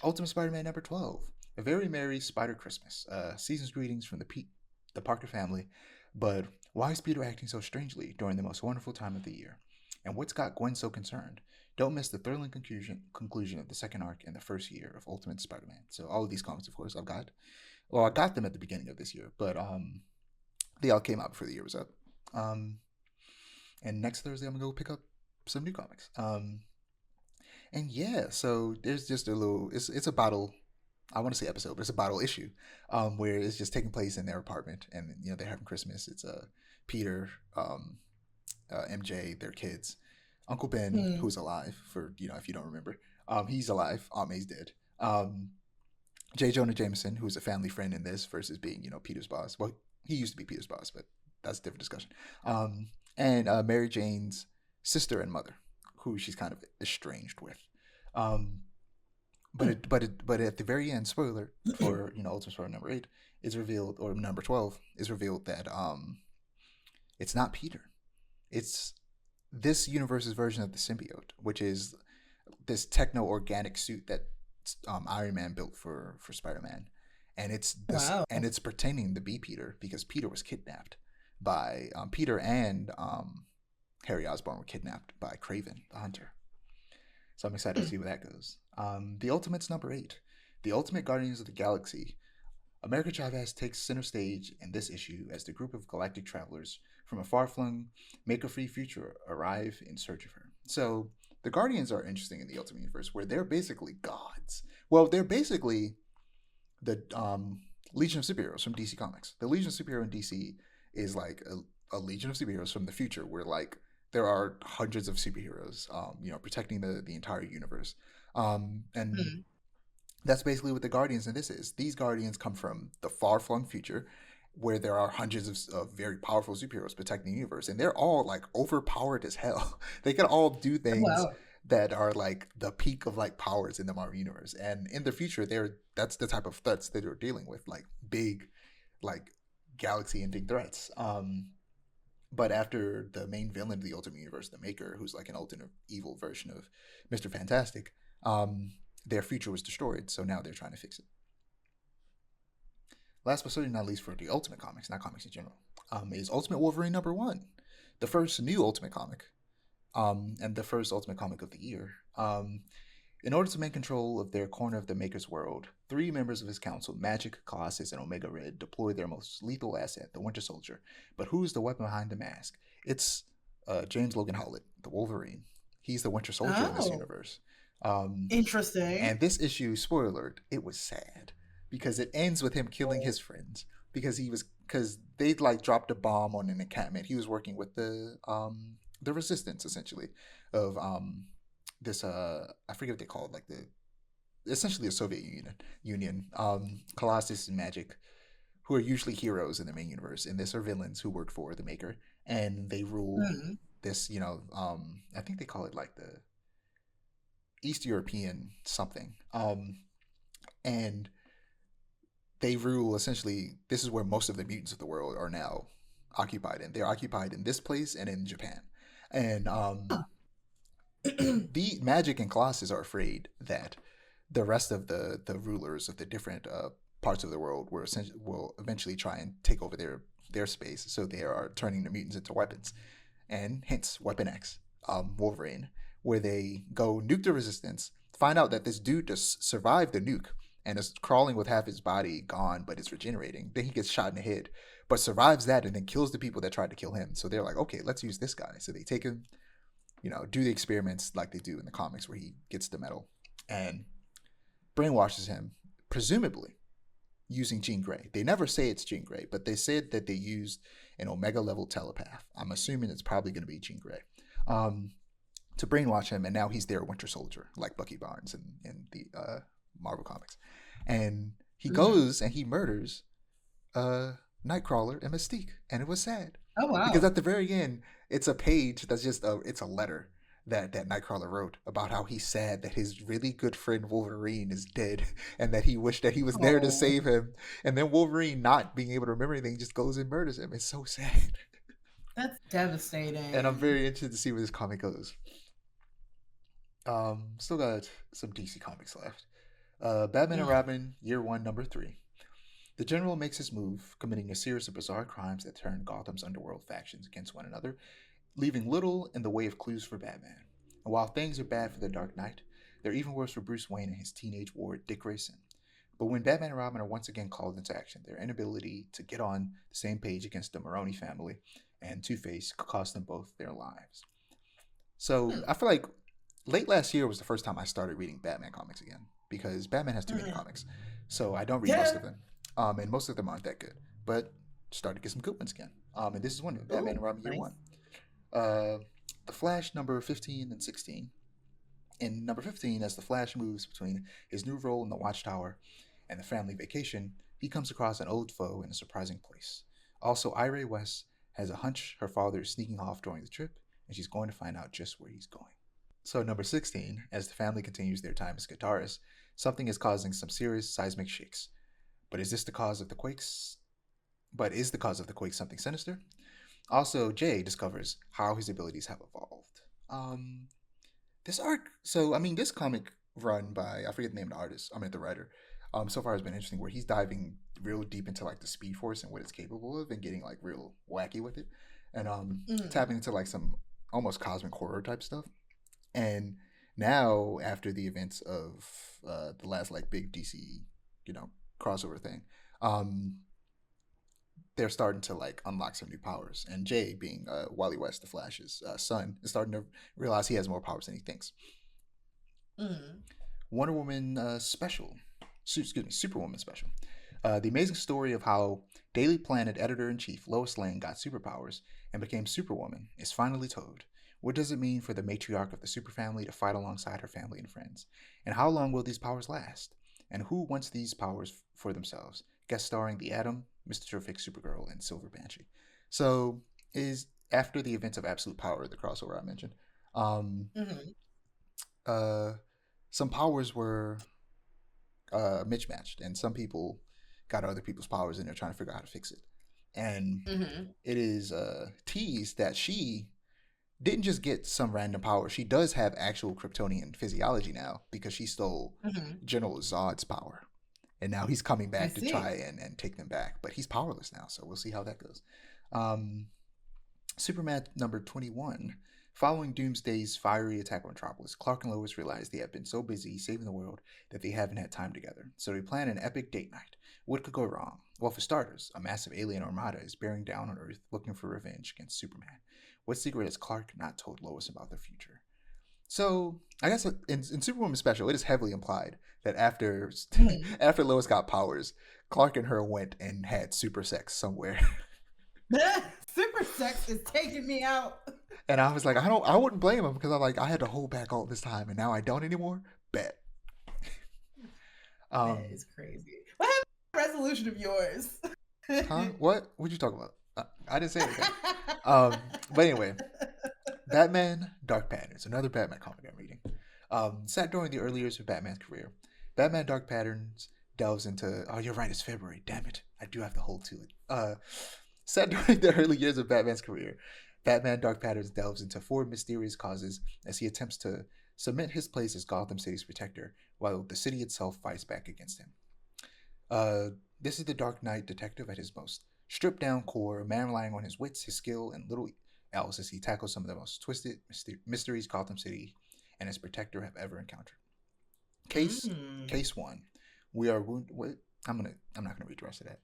Ultimate Spider-Man number 12. A very merry Spider Christmas. Season's greetings from the Parker family. But why is Peter acting so strangely during the most wonderful time of the year? And what's got Gwen so concerned? Don't miss the thrilling conclusion of the second arc in the first year of Ultimate Spider-Man. So all of these comics, of course, I got them at the beginning of this year, but they all came out before the year was up. And next Thursday, I'm gonna go pick up some new comics. And yeah, so there's just a little. It's a bottle. I want to say episode, but it's a bottle issue, where it's just taking place in their apartment, and they're having Christmas. It's Peter, MJ, their kids, Uncle Ben, who's alive. For if you don't remember, he's alive. Aunt May's dead. J. Jonah Jameson, who's a family friend in this, versus being Peter's boss. Well, he used to be Peter's boss, but that's a different discussion. And Mary Jane's sister and mother, who she's kind of estranged with. But at the very end, spoiler for Ultimate Spider number 8 is revealed, or number 12 is revealed that it's not Peter. It's this universe's version of the symbiote, which is this techno-organic suit that Iron Man built for Spider-Man, and it's pretending to be Peter because Peter was kidnapped by Peter and Harry Osborn were kidnapped by Kraven the Hunter. So I'm excited to see where that goes. The Ultimates number 8, the Ultimate Guardians of the Galaxy. America Chavez takes center stage in this issue as the group of galactic travelers from a far-flung, make-a-free future arrive in search of her. So the Guardians are interesting in the Ultimate Universe, where they're basically gods. Well, they're basically the Legion of Superheroes from DC Comics. The Legion of Superheroes in DC is like a legion of superheroes from the future, where like there are hundreds of superheroes, protecting the entire universe. And that's basically what the Guardians in this is. These Guardians come from the far-flung future, where there are hundreds of very powerful superheroes protecting the universe, and they're all like overpowered as hell. They can all do things that are like the peak of like powers in the Marvel universe. And in the future, that's the type of threats that they're dealing with, like big, like galaxy-ending threats. But after the main villain of the Ultimate Universe, the Maker, who's like an ultimate evil version of Mr. Fantastic, their future was destroyed, so now they're trying to fix it. Last but certainly not least for the Ultimate Comics, not comics in general, is Ultimate Wolverine number 1, the first new Ultimate comic, and the first Ultimate comic of the year. Um, in order to maintain control of their corner of the Maker's world, three members of his council, Magic, Colossus, and Omega Red, deploy their most lethal asset, the Winter Soldier. But who's the weapon behind the mask? It's James Logan Howlett, the Wolverine. He's the Winter Soldier in this Oh, universe. Um, interesting. and this issue, spoiler alert, it was sad because it ends with him killing his friends because they like dropped a bomb on an encampment. He was working with the resistance essentially of this I forget what they call it, like the essentially a Soviet Union, Colossus and Magic, who are usually heroes in the main universe, and this are villains who work for the Maker, and they rule Hmm. this, I think they call it like the East European something, and they rule essentially. This is where most of the mutants of the world are now occupied in. They're occupied in this place and in Japan, and the Magic and Colossus are afraid that the rest of the rulers of the different parts of the world will eventually try and take over their space. So they are turning the mutants into weapons, and hence Weapon X, Wolverine, where they go nuke the resistance, find out that this dude just survived the nuke and is crawling with half his body gone, but it's regenerating. Then he gets shot in the head, but survives that and then kills the people that tried to kill him. So they're like, okay, let's use this guy. So they take him, do the experiments like they do in the comics where he gets the medal and brainwashes him, presumably using Jean Grey. They never say it's Jean Grey, but they said that they used an Omega level telepath. I'm assuming it's probably going to be Jean Grey, to brainwash him, and now he's their Winter Soldier, like Bucky Barnes in the Marvel comics. And he goes and he murders Nightcrawler and Mystique, and it was sad Oh because wow. at the very end, it's a page that's just it's a letter that Nightcrawler wrote about how he's sad that his really good friend Wolverine is dead and that he wished that he was there to Oh, save him. And then Wolverine, not being able to remember anything, just goes and murders him. It's so sad. that's And I'm devastating. very interested to see where this comic goes. Still got some DC comics left. Batman and Mm. Robin, Year One, Number Three. The General makes his move, committing a series of bizarre crimes that turn Gotham's underworld factions against one another, leaving little in the way of clues for Batman. And while things are bad for the Dark Knight, they're even worse for Bruce Wayne and his teenage ward, Dick Grayson. But when Batman and Robin are once again called into action, their inability to get on the same page against the Maroni family and Two Face cost them both their lives. So Hmm. I feel like late last year was the first time I started reading Batman comics again because Batman has too many Mm. comics, so I don't read most Yeah. of them, and most of them aren't that good. But started to get some good ones again. And this is one of them, Batman Ooh, and Robin Year nice. One. Uh, the Flash number 15 and 16. In number 15, as the Flash moves between his new role in the Watchtower and the family vacation, he comes across an old foe in a surprising place. Also, Iray West has a hunch her father is sneaking off during the trip, and she's going to find out just where he's going. So, number 16, as the family continues their time as guitarists, something is causing some serious seismic shakes. But is this the cause of the quakes? But is the cause of the quake something sinister? Also, Jay discovers how his abilities have evolved. This arc, so I mean, this comic run by I forget the name of the artist. I mean, the writer. So far has been interesting, where he's diving real deep into like the Speed Force and what it's capable of, and getting like real wacky with it, and Mm. tapping into like some almost cosmic horror type stuff. And now, after the events of the last like big DC, you know, crossover thing, um, they're starting to like unlock some new powers. And Jay, being Wally West, the Flash's son, is starting to realize he has more powers than he thinks. Mm. Wonder Woman special, excuse me, Superwoman special. The amazing story of how Daily Planet editor in chief Lois Lane got superpowers and became Superwoman is finally told. What does it mean for the matriarch of the super family to fight alongside her family and friends? And how long will these powers last? And who wants these powers for themselves? Guest starring The Atom, Mr. Terrific, Supergirl, and Silver Banshee. So, is after the events of Absolute Power, the crossover I mentioned, um, Mm-hmm. uh, some powers were mismatched, and some people got other people's powers, and they're trying to figure out how to fix it. And Mm-hmm. it is teased that she didn't just get some random power. She does have actual Kryptonian physiology now because she stole Mm-hmm. General Zod's power. And now he's coming I back to try see. and take them back. But he's powerless now, so we'll see how that goes. Um, Superman number 21. Following Doomsday's fiery attack on Metropolis, Clark and Lois realize they have been so busy saving the world that they haven't had time together, so they plan an epic date night. What could go wrong? Well, for starters, a massive alien armada is bearing down on Earth looking for revenge against Superman. What secret has Clark not told Lois about their future? So, I guess in Superwoman Special, it is heavily implied that after Mhm. after Lois got powers, Clark and her went and had super sex somewhere. Super sex is taking me out. And I was like, I wouldn't blame him because I had to hold back all this time, and now I don't anymore. Bet. That Um, is crazy. What happened to the resolution of yours? huh? What? What'd you talk about? I didn't say anything. But anyway, Batman: Dark Patterns, another Batman comic I'm reading. Set during the early years of Batman's career, Batman: Dark Patterns delves into. Oh, you're right. It's February. Damn it! I do have to hold to it. Set during the early years of Batman's career, Batman: Dark Patterns delves into four mysterious causes as he attempts to cement his place as Gotham City's protector, while the city itself fights back against him. Uh, this is the Dark Knight detective at his most stripped down core, a man relying on his wits, his skill, and little else as he tackles some of the most twisted mysteries Gotham City and its protector have ever encountered. Case Mm. Case one. We are wounded. Wait, I'm not gonna read the rest of that.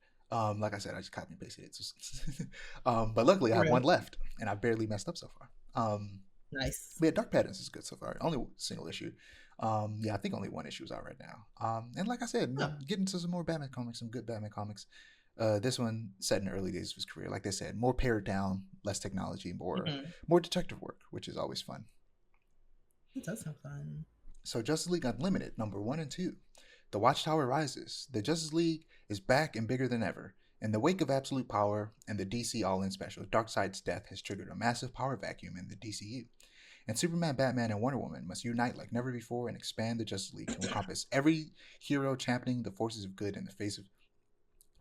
Like I said, I just copy and pasted it. But luckily, I have one Real left, and I've barely messed up so far. nice. But yeah, Dark Patterns is good so far. Only single issue. Yeah, I think only one issue is out right now. And like I said, Huh. getting to some more Batman comics, some good Batman comics. This one set in the early days of his career. Like they said, more pared down, less technology, Mhm. more detective work, which is always fun. That does sound fun. So Justice League Unlimited, number 1 and 2. The Watchtower rises. The Justice League is back and bigger than ever. In the wake of absolute power and the DC All-In special, Darkseid's death has triggered a massive power vacuum in the DCU. And Superman, Batman, and Wonder Woman must unite like never before and expand the Justice League to encompass every hero championing the forces of good in the face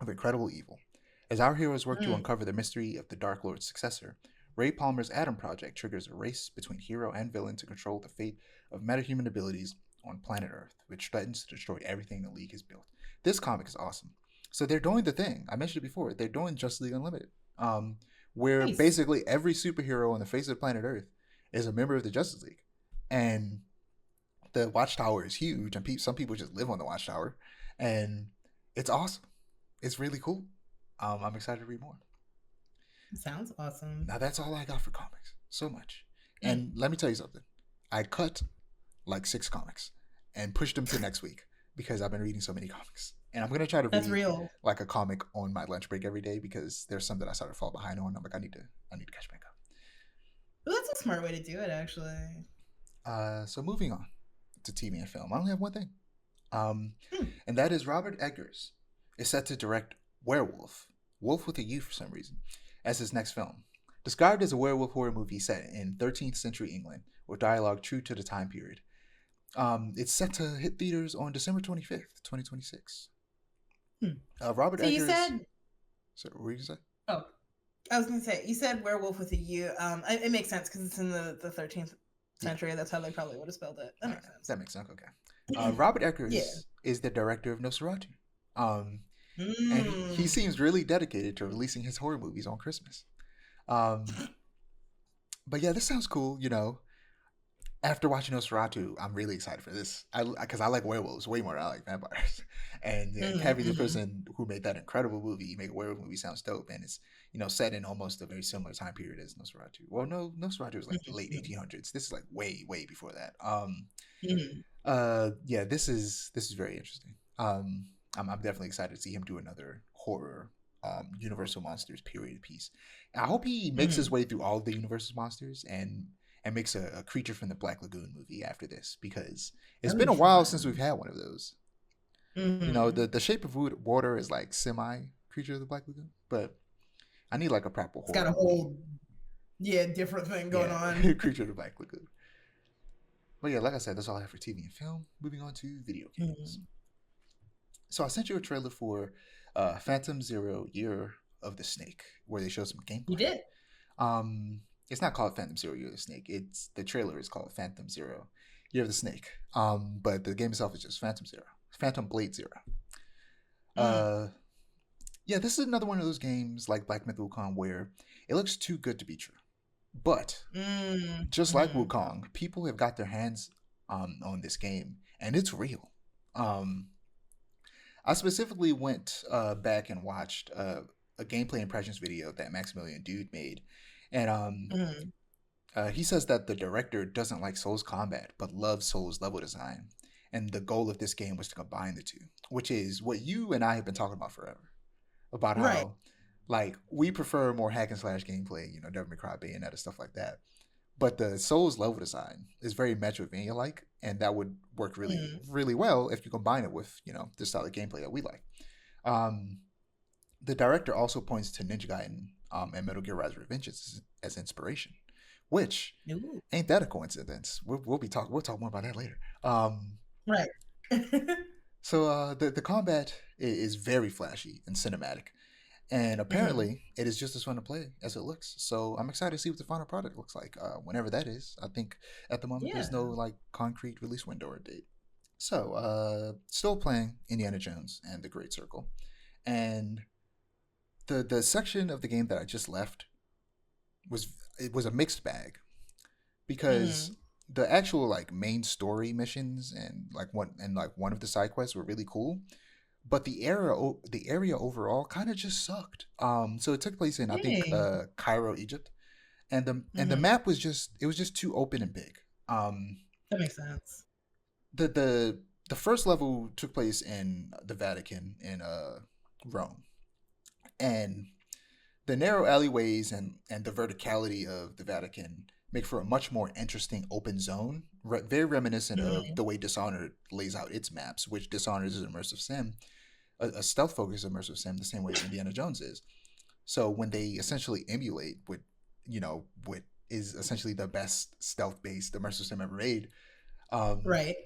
of incredible evil. As our heroes work to Mm. uncover the mystery of the Dark Lord's successor, Ray Palmer's Atom Project triggers a race between hero and villain to control the fate of metahuman abilities on planet Earth, which threatens to destroy everything the League has built. This comic is awesome. So they're doing the thing I mentioned it before. They're doing Justice League Unlimited, where Nice. basically every superhero on the face of planet Earth is a member of the Justice League, and the Watchtower is huge, and some people just live on the Watchtower, and it's awesome. It's really cool. I'm excited to read more. Sounds awesome. Now that's all I got for comics. So much. Mm. And let me tell you something. I cut like 6 comics and pushed them to next week because I've been reading so many comics. And I'm gonna try to That's read real. like a comic on my lunch break every day because there's some that I started to fall behind on. I'm like, I need to catch back Well, that's a smart way to do it, actually. up. So moving on to TV and film. I only have one thing. Mm. And that is Robert Eggers is set to direct Werewolf, Wolf with a U for some reason, as his next film. Described as a werewolf horror movie set in 13th century England with dialogue true to the time period. It's set to hit theaters on December 25th, 2026. Hmm. Robert So you Eggers. said, So, what did you say? oh, I was gonna say, you said werewolf with a U. It makes sense because it's in the 13th Yeah. century. That's how they probably would have spelled it. That All right. makes sense. That makes sense. Okay. Robert Yeah. Eggers is the director of Nosferatu. Um, and he Mm. seems really dedicated to releasing his horror movies on Christmas. Um, but yeah, this sounds cool. After watching Nosferatu, I'm really excited for this. Because I like werewolves way more than I like vampires, and yeah, having the Mm-hmm. person who made that incredible movie make a werewolf movie sounds dope, and it's set in almost a very similar time period as Nosferatu. Well, no, Nosferatu was like the late Mm-hmm. 1800s. This is like way before that. Mm-hmm. Yeah, this is very interesting. I'm definitely excited to see him do another horror Universal Monsters period piece. And I hope he makes his Mm-hmm. way through all of the Universal Monsters and makes a Creature from the Black Lagoon movie after this because it's That'd been be a while since we've fun. had one of those. Mm-hmm. The Shape of Water is like semi Creature of the Black Lagoon, but I need like a proper It's got horror a movie. whole different thing going Yeah, on. Creature of the Black Lagoon. But yeah, like I said, that's all I have for TV and film. Moving on to video games. Mm. So I sent you a trailer for Phantom Zero: Year of the Snake, where they show some You gameplay. did. It's not called Phantom Zero: Year of the Snake. It's the trailer is called Phantom Zero: Year of the Snake. But the game itself is just Phantom Zero, Phantom Blade Zero. Mm. Uh, yeah, this is another one of those games like Black Myth Wukong where it looks too good to be true. But just like Mm-hmm. Wukong, people have got their hands on this game, and it's real. Um, I specifically went back and watched a gameplay impressions video that Maximilian Dude made, and Mm-hmm. he says that the director doesn't like Souls combat, but loves Souls level design, and the goal of this game was to combine the two, which is what you and I have been talking about forever. About Right. how, like, we prefer more hack and slash gameplay, Devil May Cry, Bayonetta, stuff like that. But the Souls level design is very Metroidvania like, and that would work really, Mm-hmm. really well if you combine it with, the style of gameplay that we like. Um, the director also points to Ninja Gaiden and Metal Gear Rise Revenge as inspiration, which Ooh. ain't that a coincidence? We'll talk more about that later. Right. So the combat is very flashy and cinematic, and Mm-hmm. apparently it is just as fun to play as it looks. So I'm excited to see what the final product looks like. Whenever that is, I think at the moment Yeah. there's no like concrete release window or date. So still playing Indiana Jones and the Great Circle, and the section of the game that I just left was it was a mixed bag because Mm-hmm. the actual like main story missions and like one of the side quests were really cool, but the area overall kind of just sucked. So it took place in, I think, Dang. Cairo, Egypt, and the Mm-hmm. map was just too open and big. That makes sense. The first level took place in the Vatican in Rome, and the narrow alleyways and the verticality of the Vatican make for a much more interesting open zone, very reminiscent of Mm-hmm. the way Dishonored lays out its maps, which Dishonored is an immersive sim, a stealth focused immersive sim, the same way Indiana Jones is. So when they essentially emulate what is essentially the best stealth based immersive sim ever made, um, Right.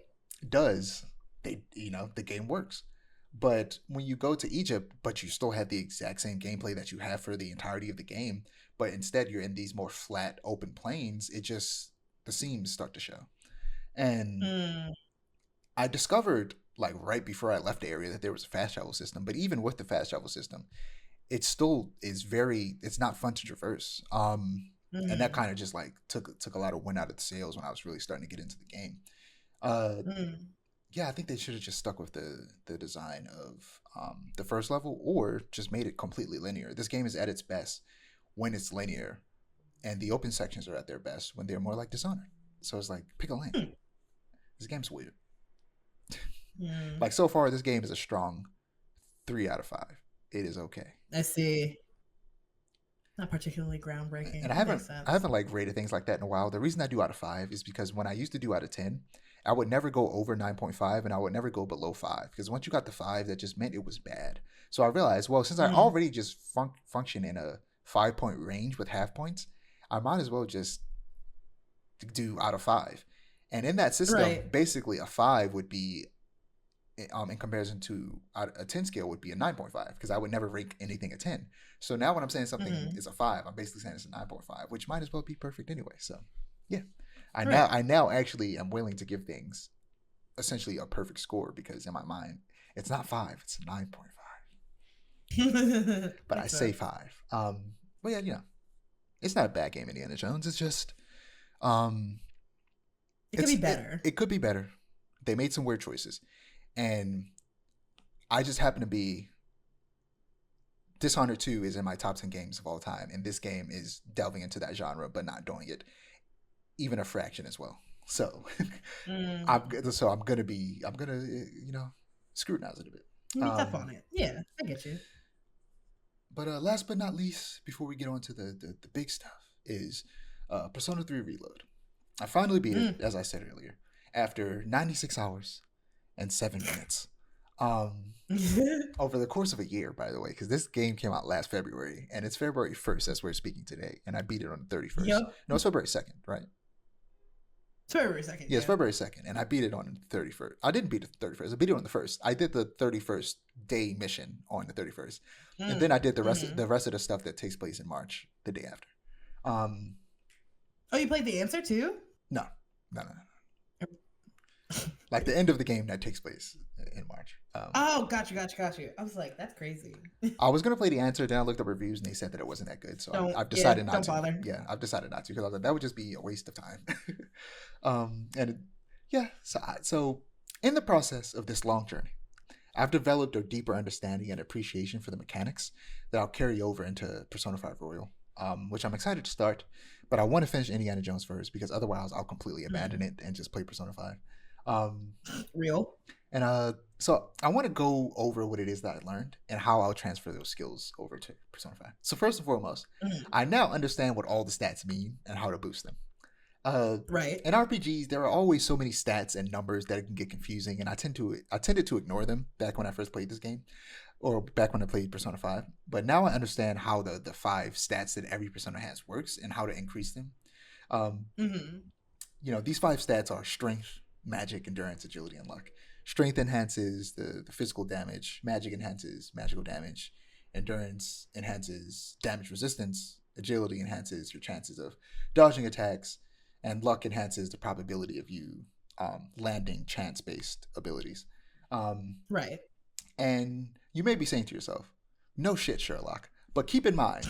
does the game works. But when you go to Egypt, but you still have the exact same gameplay that you have for the entirety of the game, but instead you're in these more flat, open plains, the seams start to show. And Mm. I discovered like right before I left the area that there was a fast travel system, but even with the fast travel system, it still is it's not fun to traverse. And that Mm-hmm. kind of just like took a lot of wind out of the sails when I was really starting to get into the game. Uh, Mm. yeah, I think they should have just stuck with the design of the first level, or just made it completely linear. This game is at its best when it's linear, and the open sections are at their best when they're more like Dishonored. So it's like pick a lane. Mm. This game's weird. Mm. Like so far, this game is a strong 3 out of 5. It is okay, I see. Not particularly groundbreaking. and I That makes haven't I sense. haven't like rated things like that in a while. The reason I do out of 5 is because when I used to do out of 10, I would never go over 9.5, and I would never go below 5, because once you got the 5, that just meant it was bad. So I realized, well, since I Mm. already just function in a 5 point range with half points, I might as well just do out of 5. And in that system, Right. basically a 5 would be in comparison to a 10 scale would be a 9.5, because I would never rank anything a 10. So now when I'm saying something Mm-hmm. is a 5, I'm basically saying it's a 9.5, which might as well be perfect anyway. So yeah, Right. I now actually am willing to give things essentially a perfect score, because in my mind it's not 5, it's 9.5. But I Makes say sense. 5. But yeah, it's not a bad game, Indiana Jones. It's just um It could be better. it could be better. They made some weird choices, and I just happen to be Dishonored 2 is in my top 10 games of all time, and this game is delving into that genre but not doing it even a fraction as well. So Mm. I'm gonna scrutinize it a bit. You be tough Um, on it. Yeah, I get you. but last but not least, before we get on to the big stuff, is Persona 3 Reload. I finally beat it, Mm. as I said earlier, after 96 hours and 7 minutes. Um, over the course of a year, by the way, because this game came out last February, and it's February 1st as we're speaking today, and I beat it on the 31st. Yep. No, it's February 2nd, right? Sorry for a second. Yeah, it's Yeah. February 2nd, and I beat it on the 31st. I didn't beat it the 31st. I beat it on the 1st. I did the 31st day mission on the 31st. And then I Mm. did Mm-hmm. the rest of the stuff that takes place in March, the day after. Um, Oh, you played the answer too? no, no. Like the end of the game that takes place. in March. Oh, gotcha. I was like, that's crazy. I was gonna play the answer, then I looked up reviews and they said that it wasn't that good, so I've Yeah, decided not don't to. bother. Yeah, I've decided not to because I was like, that would just be a waste of time. And yeah, so in the process of this long journey, I've developed a deeper understanding and appreciation for the mechanics that I'll carry over into Persona 5 Royal, which I'm excited to start. But I want to finish Indiana Jones first because otherwise I'll completely abandon it and just play Persona 5. Real. And so I want to go over what it is that I learned and how I'll transfer those skills over to Persona 5. So first and foremost, I now understand what all the stats mean and how to boost them. Right. In RPGs, there are always so many stats and numbers that it can get confusing, and I tended to ignore them back when I first played this game, or back when I played Persona 5. But now I understand how the 5 stats that every Persona has works and how to increase them. Um, these 5 stats are strength, magic, endurance, agility, and luck. Strength enhances the physical damage. Magic enhances magical damage. Endurance enhances damage resistance. Agility enhances your chances of dodging attacks. And luck enhances the probability of you landing chance-based abilities. Right. And you may be saying to yourself, no shit, Sherlock. But keep in mind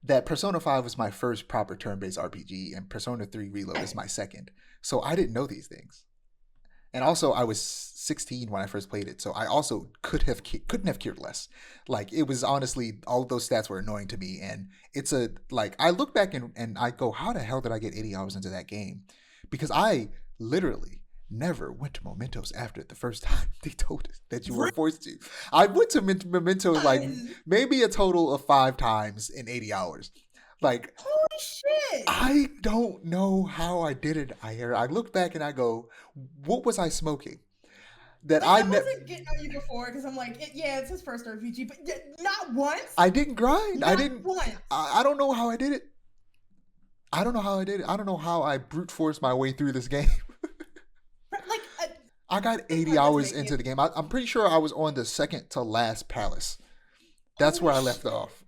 that Persona 5 was my first proper turn-based RPG, and Persona 3 Reload is my second. So I didn't know these things. And also, I was 16 when I first played it, so I also couldn't have cared less. Like, it was honestly, all of those stats were annoying to me, and I look back and I go, how the hell did I get 80 hours into that game? Because I literally never went to Mementos after the first time they told us that you were forced to. I went to Mementos like maybe a total of 5 times in 80 hours. Like, holy shit! I don't know how I did it, Aiara. I look back and I go, what was I smoking? That I wasn't getting on you before because I'm like, it's his first RPG, but not once. I didn't grind. Not I didn't. Once. I don't know how I did it. I don't know how I brute forced my way through this game. I got 80 hours into the game. I'm pretty sure I was on the second to last palace. That's where I left off.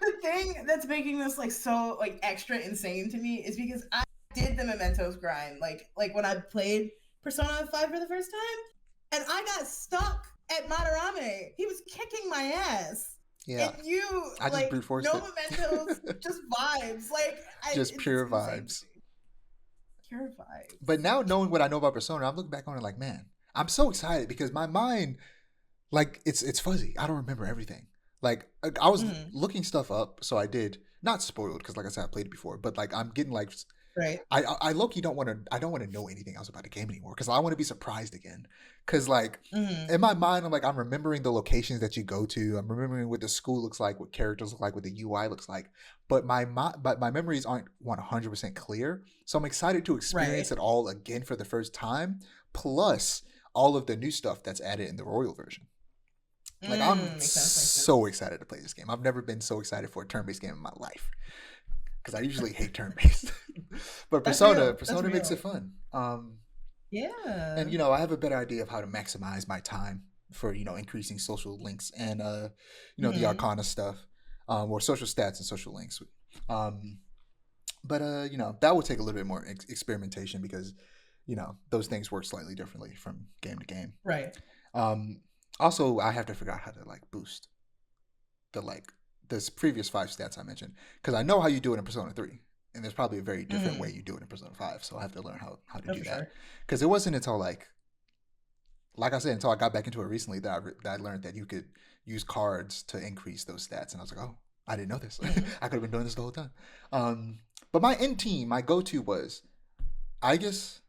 The thing that's making this so extra insane to me is because I did the Mementos grind like when I played Persona 5 for the first time, and I got stuck at Madarame. He was kicking my ass. Yeah. And you I just brute forced no Mementos, just vibes. Just pure vibes. Pure vibes. But now knowing what I know about Persona, I'm looking back on it like, man, I'm so excited because my mind, it's fuzzy. I don't remember everything. Like, I was looking stuff up, so I did not spoiled because, like I said, I played it before. But I'm getting right. I low-key don't want to know anything else about the game anymore because I want to be surprised again. Because in my mind, I'm remembering the locations that you go to. I'm remembering what the school looks like, what characters look like, what the UI looks like. But my memories aren't 100% clear. So I'm excited to experience it all again for the first time. Plus all of the new stuff that's added in the Royal version. I'm so excited to play this game. I've never been so excited for a turn-based game in my life because I usually hate turn-based. But Persona makes it fun. Yeah. And I have a better idea of how to maximize my time for increasing social links and the Arcana stuff, or social stats and social links. But that will take a little bit more experimentation because those things work slightly differently from game to game. Right. Also, I have to figure out how to boost this previous 5 stats I mentioned because I know how you do it in Persona 3, and there's probably a very different way you do it in Persona 5. So I have to learn how to do that because it wasn't until like I said, until I got back into it recently that I learned that you could use cards to increase those stats, and I was like, oh, I didn't know this. I could have been doing this the whole time. But my end team, my go-to was, I guess,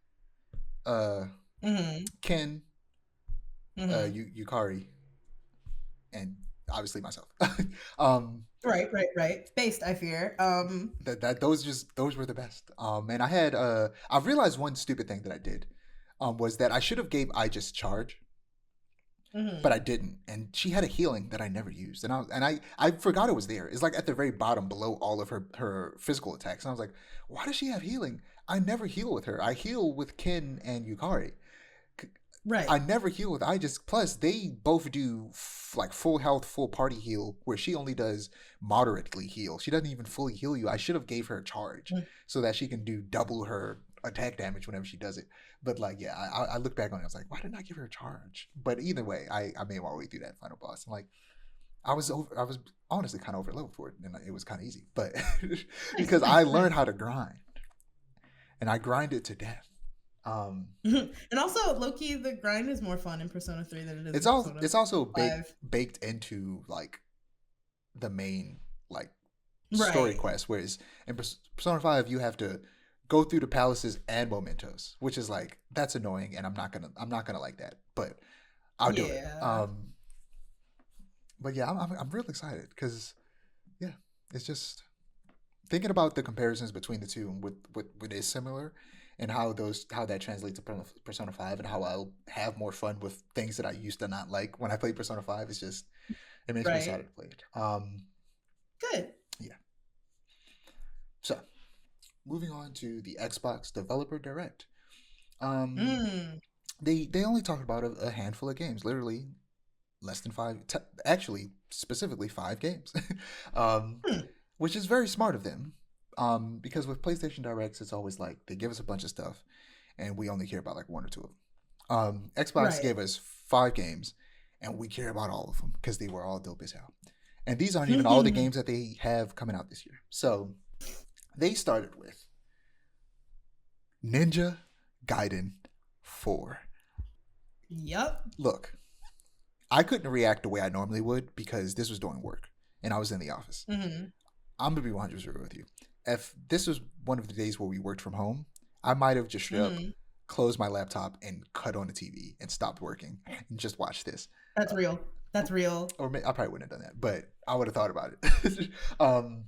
Ken. Yukari, and obviously myself. Right. Based, I fear. Those were the best. And I had I realized one stupid thing that I did, was that I should have gave I just charge, but I didn't, and she had a healing that I never used, and I forgot it was there. It's at the very bottom below all of her physical attacks, and I was like, why does she have healing? I never heal with her. I heal with Ken and Yukari. Right. I never heal with Aegis. Plus, they both do full health, full party heal, where she only does moderately heal. She doesn't even fully heal you. I should have gave her a charge so that she can do double her attack damage whenever she does it. But like, yeah, I look back on it. I was like, why didn't I give her a charge? But either way, I made my way through that final boss. And like, I was honestly kind of over leveled for it, and it was kind of easy. But Nice, because I nice, learned nice. how to grind, and I grind it to death. And also, low-key, the grind is more fun in Persona 3 than it is in Persona It's also 5. baked into like the main like story Right. quest. Whereas in Persona 5, you have to go through the palaces and mementos, which is like that's annoying, and I'm not gonna like that, but I'll do it. Yeah. But yeah, I'm real excited because yeah, it's just thinking about the comparisons between the two and what is similar, and how that translates to Persona 5, and how I'll have more fun with things that I used to not like when I played Persona 5. It's just it makes me Right. excited to play it. Good. Yeah. So moving on to the Xbox Developer Direct. Um, Mm. they only talked about a handful of games, literally less than five. Actually, specifically 5 games, um, Hmm. which is very smart of them. Because with PlayStation Directs, it's always like they give us a bunch of stuff, and we only care about like one or two of them. Xbox Right. gave us 5 games, and we care about all of them because they were all dope as hell. And these aren't even all the games that they have coming out this year. So they started with Ninja Gaiden 4. Yep. Look, I couldn't react the way I normally would because this was during work and I was in the office. Hmm. I'm gonna be 100% real with you. If this was one of the days where we worked from home, I might have just straight up Hmm. closed my laptop and cut on the TV and stopped working and just watched this. That's real. That's real. Or I probably wouldn't have done that, but I would have thought about it. um,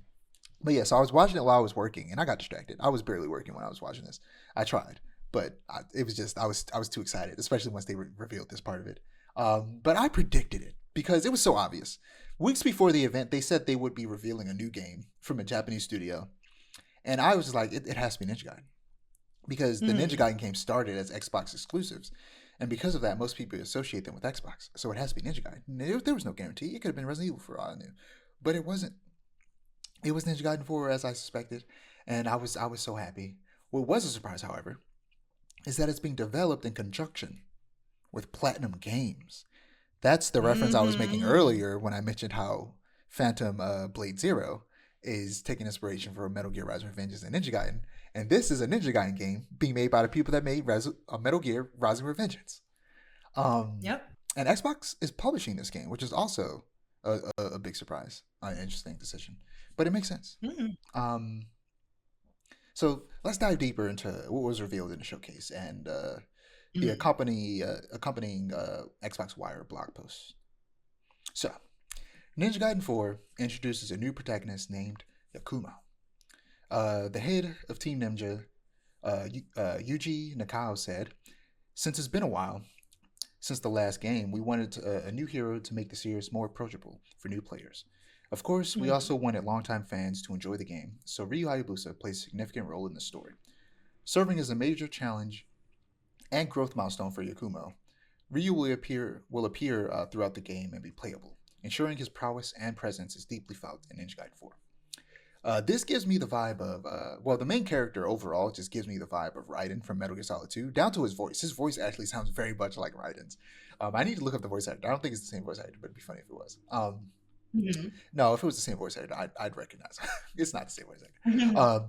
but yeah, so I was watching it while I was working, and I got distracted. I was barely working when I was watching this. I tried, but it was just I was too excited, especially once they revealed this part of it. But I predicted it because it was so obvious. Weeks before the event, they said they would be revealing a new game from a Japanese studio, and I was like, it has to be Ninja Gaiden because the Ninja Hmm. Gaiden game started as Xbox exclusives, and because of that, most people associate them with Xbox. So it has to be Ninja Gaiden. There was no guarantee; it could have been Resident Evil for all I knew, but it wasn't. It was Ninja Gaiden 4 as I suspected, and I was so happy. What was a surprise, however, is that it's being developed in conjunction with Platinum Games. That's the reference I was making Hmm. earlier when I mentioned how Phantom Blade Zero is taking inspiration from Metal Gear Rising Revengeance and Ninja Gaiden, and this is a Ninja Gaiden game being made by the people that made Metal Gear Rising Revengeance. Um, Yep. and Xbox is publishing this game, which is also a big surprise, an interesting decision, but it makes sense. Hmm. Um, so let's dive deeper into what was revealed in the showcase and the Hmm. accompanying Xbox Wire blog post. So, Ninja Gaiden 4 introduces a new protagonist named Yakumo. The head of Team Ninja, Yuji Nakao, said, "Since it's been a while since the last game, we wanted a new hero to make the series more approachable for new players. Of course, we Hmm. also wanted longtime fans to enjoy the game, so Ryu Hayabusa plays a significant role in the story. Serving as a major challenge and growth milestone for Yakumo, Ryu will appear throughout the game and be playable, ensuring his prowess and presence is deeply felt in Ninja Gaiden 4. This gives me the vibe of, well, the main character overall just gives me the vibe of Raiden from Metal Gear Solid 2, down to his voice. His voice actually sounds very much like Raiden's. I need to look up the voice actor. I don't think it's the same voice actor, but it'd be funny if it was. Hmm. No, if it was the same voice actor, I'd recognize. It's not the same voice actor. Hmm.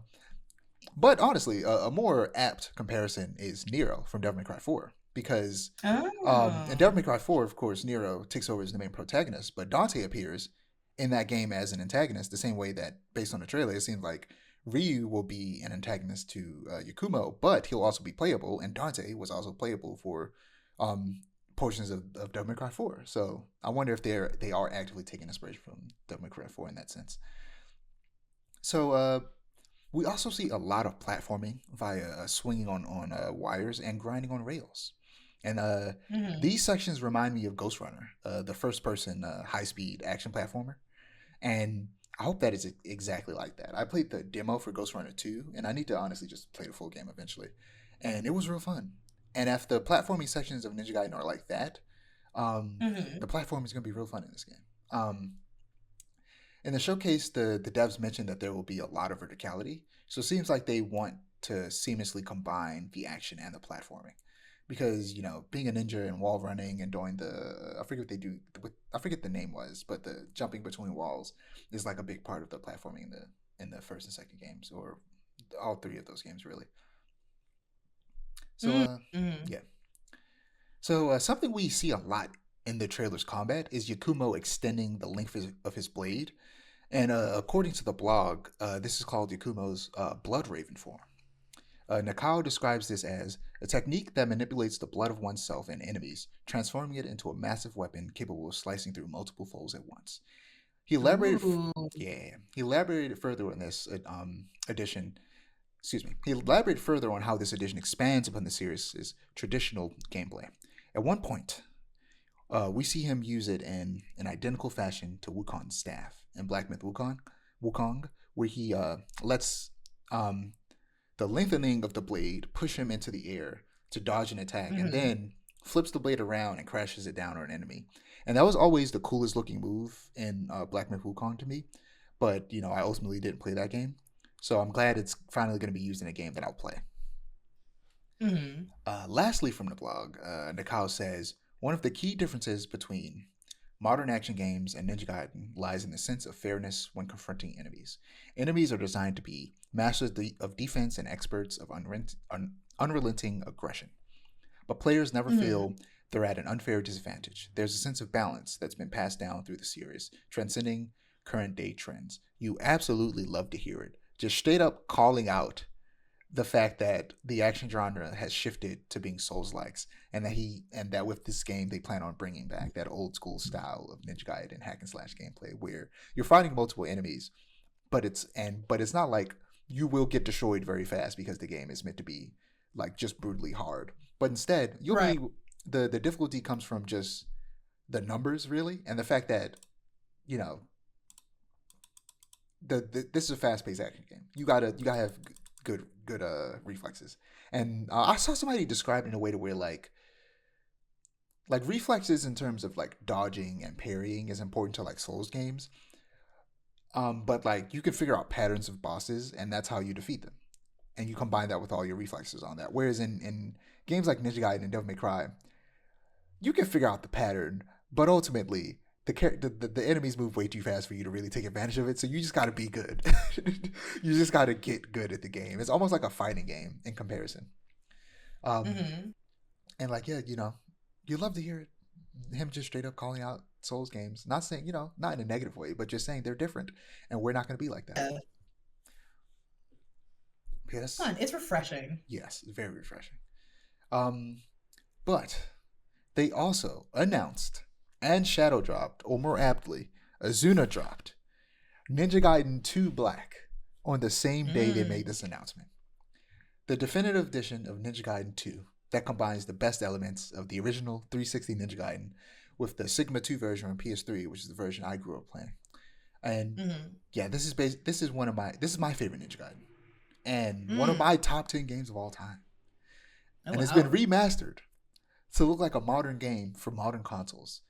But honestly, a more apt comparison is Nero from Devil May Cry 4. Because in Devil Oh. May Cry 4, of course, Nero takes over as the main protagonist, but Dante appears in that game as an antagonist, the same way that, based on the trailer, it seems like Ryu will be an antagonist to Yakumo, but he'll also be playable, and Dante was also playable for um, portions of Devil May Cry 4. So I wonder if they are actively taking inspiration from Devil May Cry 4 in that sense. So we also see a lot of platforming via swinging on wires and grinding on rails. And Hmm. these sections remind me of Ghost Runner, the first person high speed action platformer. And I hope that is exactly like that. I played the demo for Ghost Runner 2, and I need to honestly just play the full game eventually. And it was real fun. And if the platforming sections of Ninja Gaiden are like that, Hmm. the platform is going to be real fun in this game. In the showcase, the devs mentioned that there will be a lot of verticality. So it seems like they want to seamlessly combine the action and the platforming. Because being a ninja and wall running and doing I forget what they do. I forget the name was, but the jumping between walls is like a big part of the platforming in the first and second games, or all three of those games really. So Mm-hmm. yeah. So something we see a lot in the trailer's combat is Yakumo extending the length of his blade, and according to the blog, this is called Yakumo's Blood Raven form. Nakao describes this as a technique that manipulates the blood of oneself and enemies, transforming it into a massive weapon capable of slicing through multiple foes at once. He elaborated, Ooh. yeah, he elaborated further on this edition. Excuse me. He elaborated further on how this edition expands upon the series' traditional gameplay. At one point, we see him use it in an identical fashion to Wukong's staff in Black Myth Wukong, where he lets the lengthening of the blade push him into the air to dodge an attack, and then flips the blade around and crashes it down on an enemy. And that was always the coolest looking move in Black Myth Wukong to me. But I ultimately didn't play that game, so I'm glad it's finally going to be used in a game that I'll play. Lastly, from the blog, Nakao says one of the key differences between modern action games and Ninja Gaiden lies in the sense of fairness when confronting enemies. Enemies are designed to be masters of defense and experts of unrelenting aggression. But players never feel they're at an unfair disadvantage. There's a sense of balance that's been passed down through the series, transcending current day trends. You absolutely love to hear it. Just straight up calling out the fact that the action genre has shifted to being Souls-likes, and that with this game they plan on bringing back that old school style of Ninja Gaiden hack and slash gameplay where you're fighting multiple enemies, but it's not like you will get destroyed very fast because the game is meant to be like just brutally hard. But instead, the difficulty comes from just the numbers really, and the fact that this is a fast paced action game. You gotta have good reflexes, and I saw somebody describe it in a way to where like reflexes in terms of like dodging and parrying is important to like Souls games. But like you can figure out patterns of bosses, and that's how you defeat them, and you combine that with all your reflexes on that. Whereas in games like Ninja Gaiden and Devil May Cry, you can figure out the pattern, but ultimately the enemies move way too fast for you to really take advantage of it. So you just got to be good. You just got to get good at the game. It's almost like a fighting game in comparison. And like you love to hear it. Him just straight up calling out Souls games, not saying not in a negative way, but just saying they're different, and we're not going to be like that. Yes, fun. It's refreshing. Yes, very refreshing. But they also announced and shadow dropped, or more aptly, Azuna dropped Ninja Gaiden 2 Black on the same day they made this announcement. The definitive edition of Ninja Gaiden 2 that combines the best elements of the original 360 Ninja Gaiden with the Sigma 2 version on PS3, which is the version I grew up playing. And yeah, this is my favorite Ninja Gaiden, and one of my top 10 games of all time. And it's been remastered to look like a modern game for modern consoles.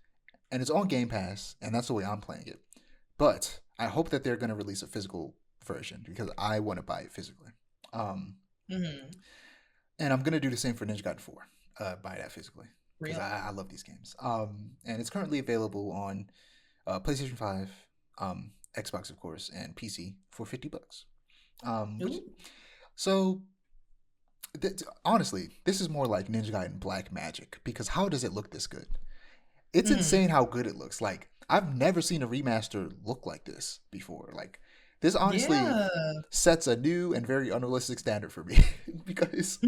And it's on Game Pass, and that's the way I'm playing it. But I hope that they're going to release a physical version because I want to buy it physically. And I'm going to do the same for Ninja Gaiden 4. Buy that physically because I love these games. And it's currently available on PlayStation 5, Xbox, of course, and PC for $50. So honestly, this is more like Ninja Gaiden Black Magic because how does it look this good? It's insane how good it looks. Like I've never seen a remaster look like this before. Like this honestly sets a new and very unrealistic standard for me because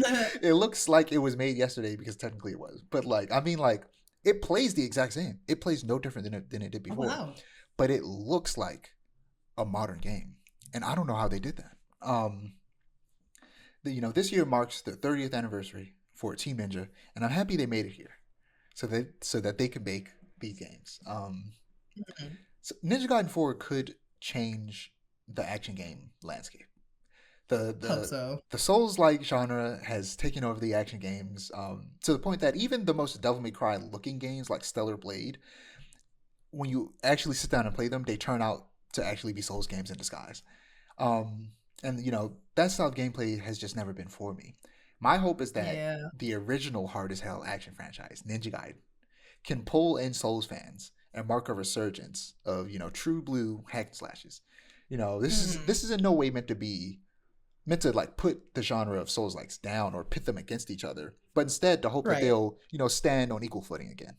it looks like it was made yesterday because technically it was. But like I mean like it plays the exact same. It plays no different than it did before. Oh, wow. But it looks like a modern game. And I don't know how they did that. This year marks the 30th anniversary for Team Ninja, and I'm happy they made it here. So that they can make these games. So Ninja Gaiden 4 could change the action game landscape. The Souls-like genre has taken over the action games to the point that even the most Devil May Cry looking games like Stellar Blade, when you actually sit down and play them, they turn out to actually be Souls games in disguise. And that style of gameplay has just never been for me. My hope is that Yeah. the original hard as hell action franchise, Ninja Gaiden, can pull in Souls fans and mark a resurgence of true blue hack and slashes. This is in no way meant to like put the genre of Souls likes down or pit them against each other, but instead to hope that Right. they'll stand on equal footing again.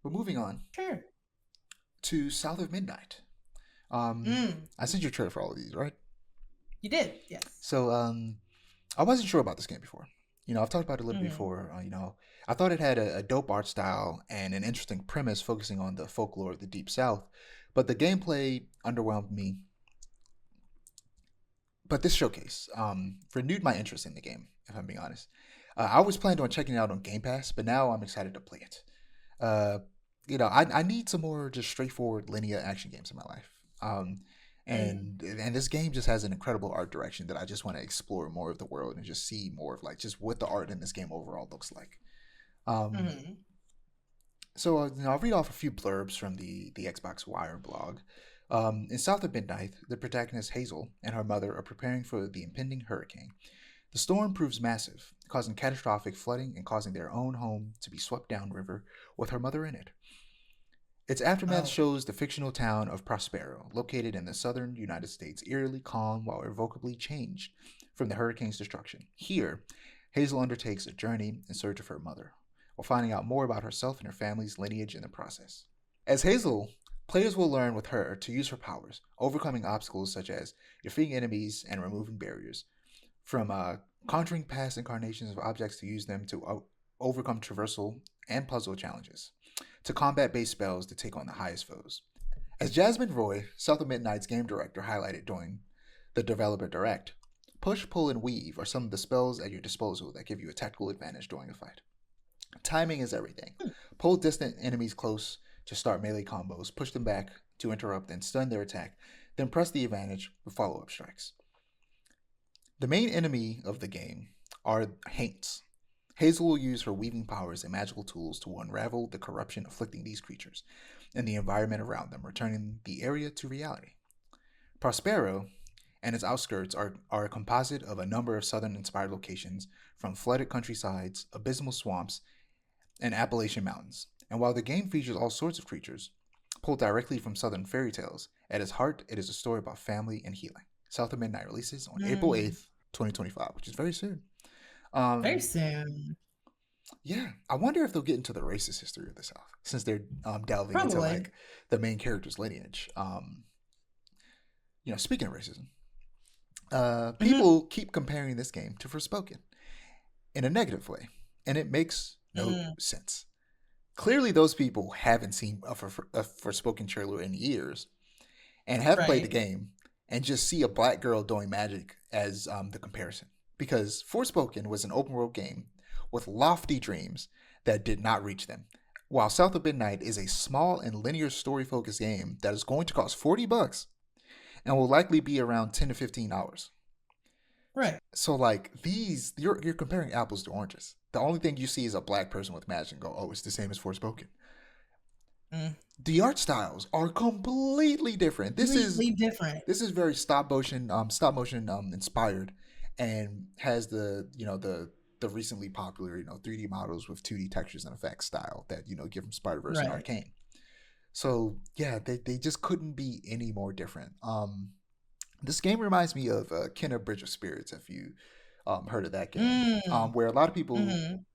But moving on Sure. to South of Midnight. Mm. I sent you a trailer for all of these, right? You did, yes. So I wasn't sure about this game before. I've talked about it a little bit before. I thought it had a dope art style and an interesting premise focusing on the folklore of the Deep South, but the gameplay underwhelmed me. But this showcase renewed my interest in the game, if I'm being honest. I was planning on checking it out on Game Pass, but now I'm excited to play it. Uh, I need some more just straightforward linear action games in my life. And this game just has an incredible art direction that I just want to explore more of the world and just see more of like just what the art in this game overall looks like. So I'll read off a few blurbs from the Xbox Wire blog. In South of Midnight, the protagonist Hazel and her mother are preparing for the impending hurricane. The storm proves massive, causing catastrophic flooding and causing their own home to be swept downriver with her mother in it. Its aftermath shows the fictional town of Prospero, located in the southern United States, eerily calm while irrevocably changed from the hurricane's destruction. Here, Hazel undertakes a journey in search of her mother, while finding out more about herself and her family's lineage in the process. As Hazel, players will learn with her to use her powers, overcoming obstacles such as defeating enemies and removing barriers, from conjuring past incarnations of objects to use them to overcome traversal and puzzle challenges, to combat-based spells to take on the highest foes. As Jasmine Roy, South of Midnight's game director, highlighted during the developer direct, push, pull, and weave are some of the spells at your disposal that give you a tactical advantage during a fight. Timing is everything. Pull distant enemies close to start melee combos, push them back to interrupt and stun their attack, then press the advantage with follow-up strikes. The main enemy of the game are Haints. Hazel will use her weaving powers and magical tools to unravel the corruption afflicting these creatures and the environment around them, returning the area to reality. Prospero and its outskirts are a composite of a number of southern-inspired locations, from flooded countrysides, abysmal swamps, and Appalachian mountains. And while the game features all sorts of creatures, pulled directly from southern fairy tales, at its heart, it is a story about family and healing. South of Midnight releases on April 8th, 2025, which is very soon. Very soon. Yeah, I wonder if they'll get into the racist history of the South, since they're delving into Probably. like the main character's lineage. Speaking of racism, people keep comparing this game to Forspoken in a negative way, and it makes no sense. Clearly, those people haven't seen a Forspoken trailer in years and have played the game and just see a black girl doing magic as the comparison. Because Forspoken was an open world game with lofty dreams that did not reach them, while South of Midnight is a small and linear story focused game that is going to cost $40 and will likely be around 10 to 15 hours. Right. So like these, you're comparing apples to oranges. The only thing you see is a black person with magic and go, oh, it's the same as Forspoken. The art styles are completely different. This is very stop motion inspired, and has the recently popular 3D models with 2D textures and effects style that give them Spider-Verse and Arcane. So yeah, they just couldn't be any more different. This game reminds me of Kenna Bridge of Spirits, if you heard of that game, where a lot of people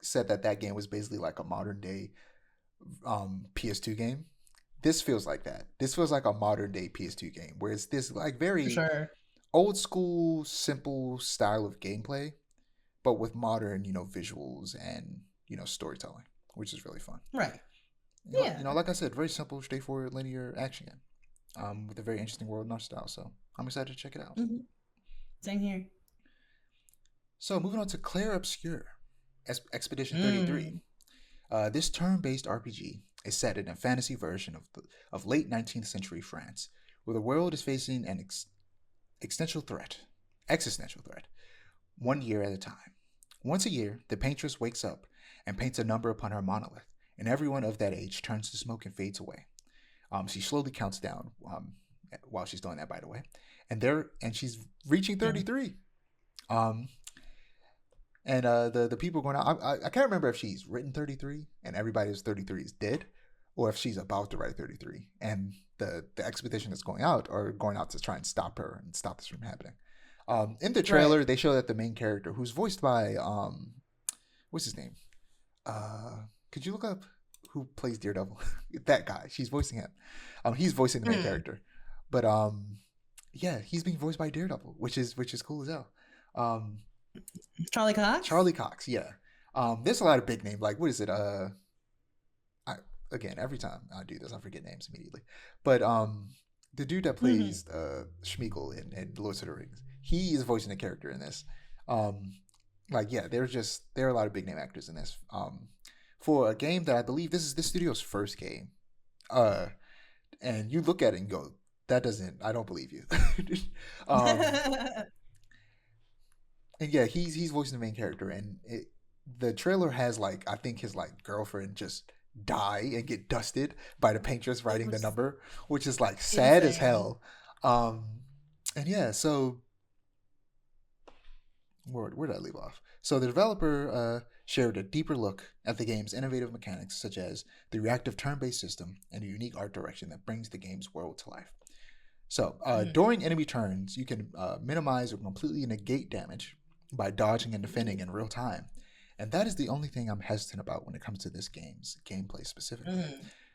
said that game was basically like a modern day PS2 game. This feels like that. This feels like a modern day PS2 game, where it's this like very old school, simple style of gameplay, but with modern, visuals and storytelling, which is really fun. Right. Like I said, very simple, straightforward, linear action game, with a very interesting world and art style. So I'm excited to check it out. Same here. So moving on to Clair Obscur, Expedition 33. This turn-based RPG is set in a fantasy version of late 19th century France, where the world is facing an existential threat, 1 year at a time. Once a year, the paintress wakes up and paints a number upon her monolith, and everyone of that age turns to smoke and fades away. She slowly counts down while she's doing that, by the way, and she's reaching 33. Um, and the people going out, I can't remember if she's written 33 and everybody who's 33 is dead, or if she's about to write 33 and the expedition that's going out are going out to try and stop her and stop this from happening. In the trailer, they show that the main character, who's voiced by what's his name? Could you look up who plays Daredevil? That guy. She's voicing him. He's voicing the main character, but yeah, he's being voiced by Daredevil, which is cool as hell. Charlie Cox. Charlie Cox. Yeah. There's a lot of big names. Like, what is it? Again, every time I do this, I forget names immediately. But the dude that plays Schmeagol in Lord of the Rings, he is voicing a character in this. Like, yeah, there are a lot of big name actors in this. For a game that I believe this is this studio's first game, and you look at it and go, I don't believe you. And yeah, he's voicing the main character, and the trailer has like, I think his like girlfriend just die and get dusted by the painters writing the number, which is like sad as hell. And yeah, so where did I leave off? So the developer shared a deeper look at the game's innovative mechanics, such as the reactive turn-based system and a unique art direction that brings the game's world to life. So during enemy turns, you can minimize or completely negate damage by dodging and defending in real time. And that is the only thing I'm hesitant about when it comes to this game's gameplay specifically.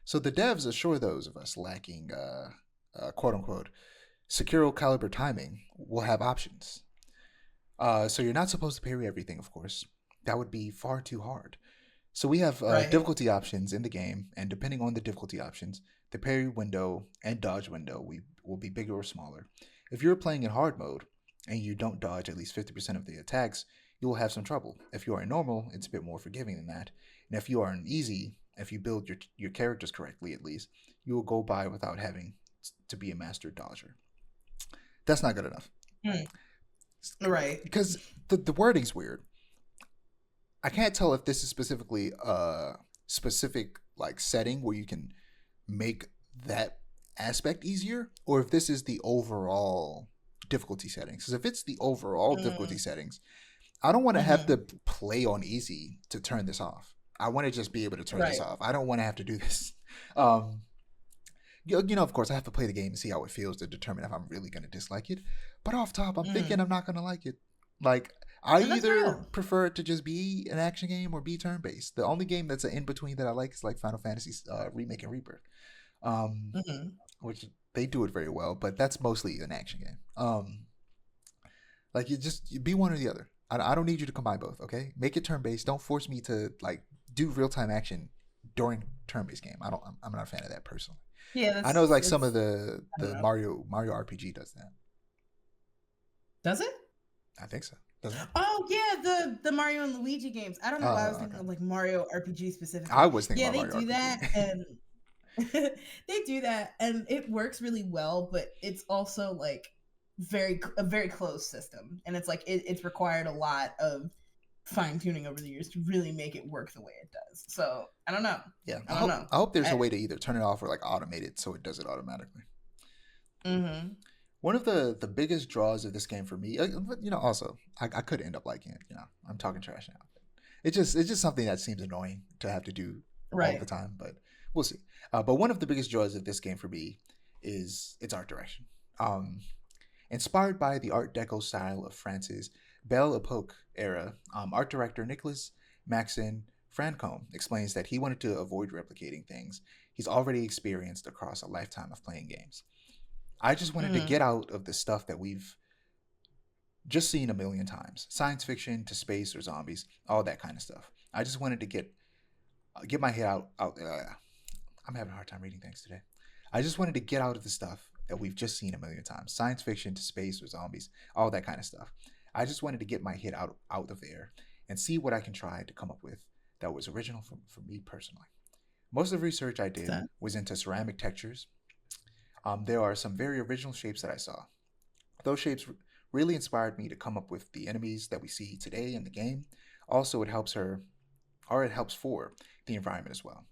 So the devs assure those of us lacking quote-unquote secure caliber timing will have options. So you're not supposed to parry everything, of course. That would be far too hard. So we have difficulty options in the game, and depending on the difficulty options, the parry window and dodge window will be bigger or smaller. If you're playing in hard mode and you don't dodge at least 50% of the attacks, you will have some trouble. If you are in normal, it's a bit more forgiving than that. And if you are in easy, if you build your characters correctly at least, you will go by without having to be a master dodger. That's not good enough. Right. Because the wording's weird. I can't tell if this is specifically a specific like setting where you can make that aspect easier, or if this is the overall difficulty settings. Because if it's the overall difficulty settings, I don't want to have to play on easy to turn this off. I want to just be able to turn this off. I don't want to have to do this. You know, of course, I have to play the game and see how it feels to determine if I'm really going to dislike it. But off top, I'm thinking I'm not going to like it. Like, I either prefer it to just be an action game or be turn-based. The only game that's an in-between that I like is like Final Fantasy Remake and Rebirth, which they do it very well, but that's mostly an action game. Like, you be one or the other. I don't need you to combine both, okay? Make it turn-based. Don't force me to like do real-time action during turn-based game. I'm not a fan of that personally. Yeah, I know like some of the Mario RPG does that. Does it? I think so. Doesn't it? Oh yeah, the Mario and Luigi games. I don't know why I was thinking of like Mario RPG specifically. I was thinking about Mario RPG. that, and they do that, and it works really well. But it's also like a very closed system, and it's like it's required a lot of fine tuning over the years to really make it work the way it does. So I don't know. Yeah, I don't know. I hope there's a way to either turn it off or like automate it so it does it automatically. One of the biggest draws of this game for me, you know, also I could end up liking it. You know, I'm talking trash now. It's just something that seems annoying to have to do all the time, but we'll see. But one of the biggest draws of this game for me is its art direction. Inspired by the Art Deco style of France's Belle Epoque era, art director Nicolas Maxen Francombe explains that he wanted to avoid replicating things he's already experienced across a lifetime of playing games. I just wanted to get out of the stuff that we've just seen a million times. Science fiction to space or zombies, all that kind of stuff. I just wanted to get my head out. I'm having a hard time reading things today. I just wanted to get out of the stuff that we've just seen a million times. Science fiction to space or zombies, all that kind of stuff. I just wanted to get my head out of there and see what I can try to come up with that was original for me personally. Most of the research I did was into ceramic textures. There are some very original shapes that I saw. Those shapes really inspired me to come up with the enemies that we see today in the game. Also, it helps for the environment as well.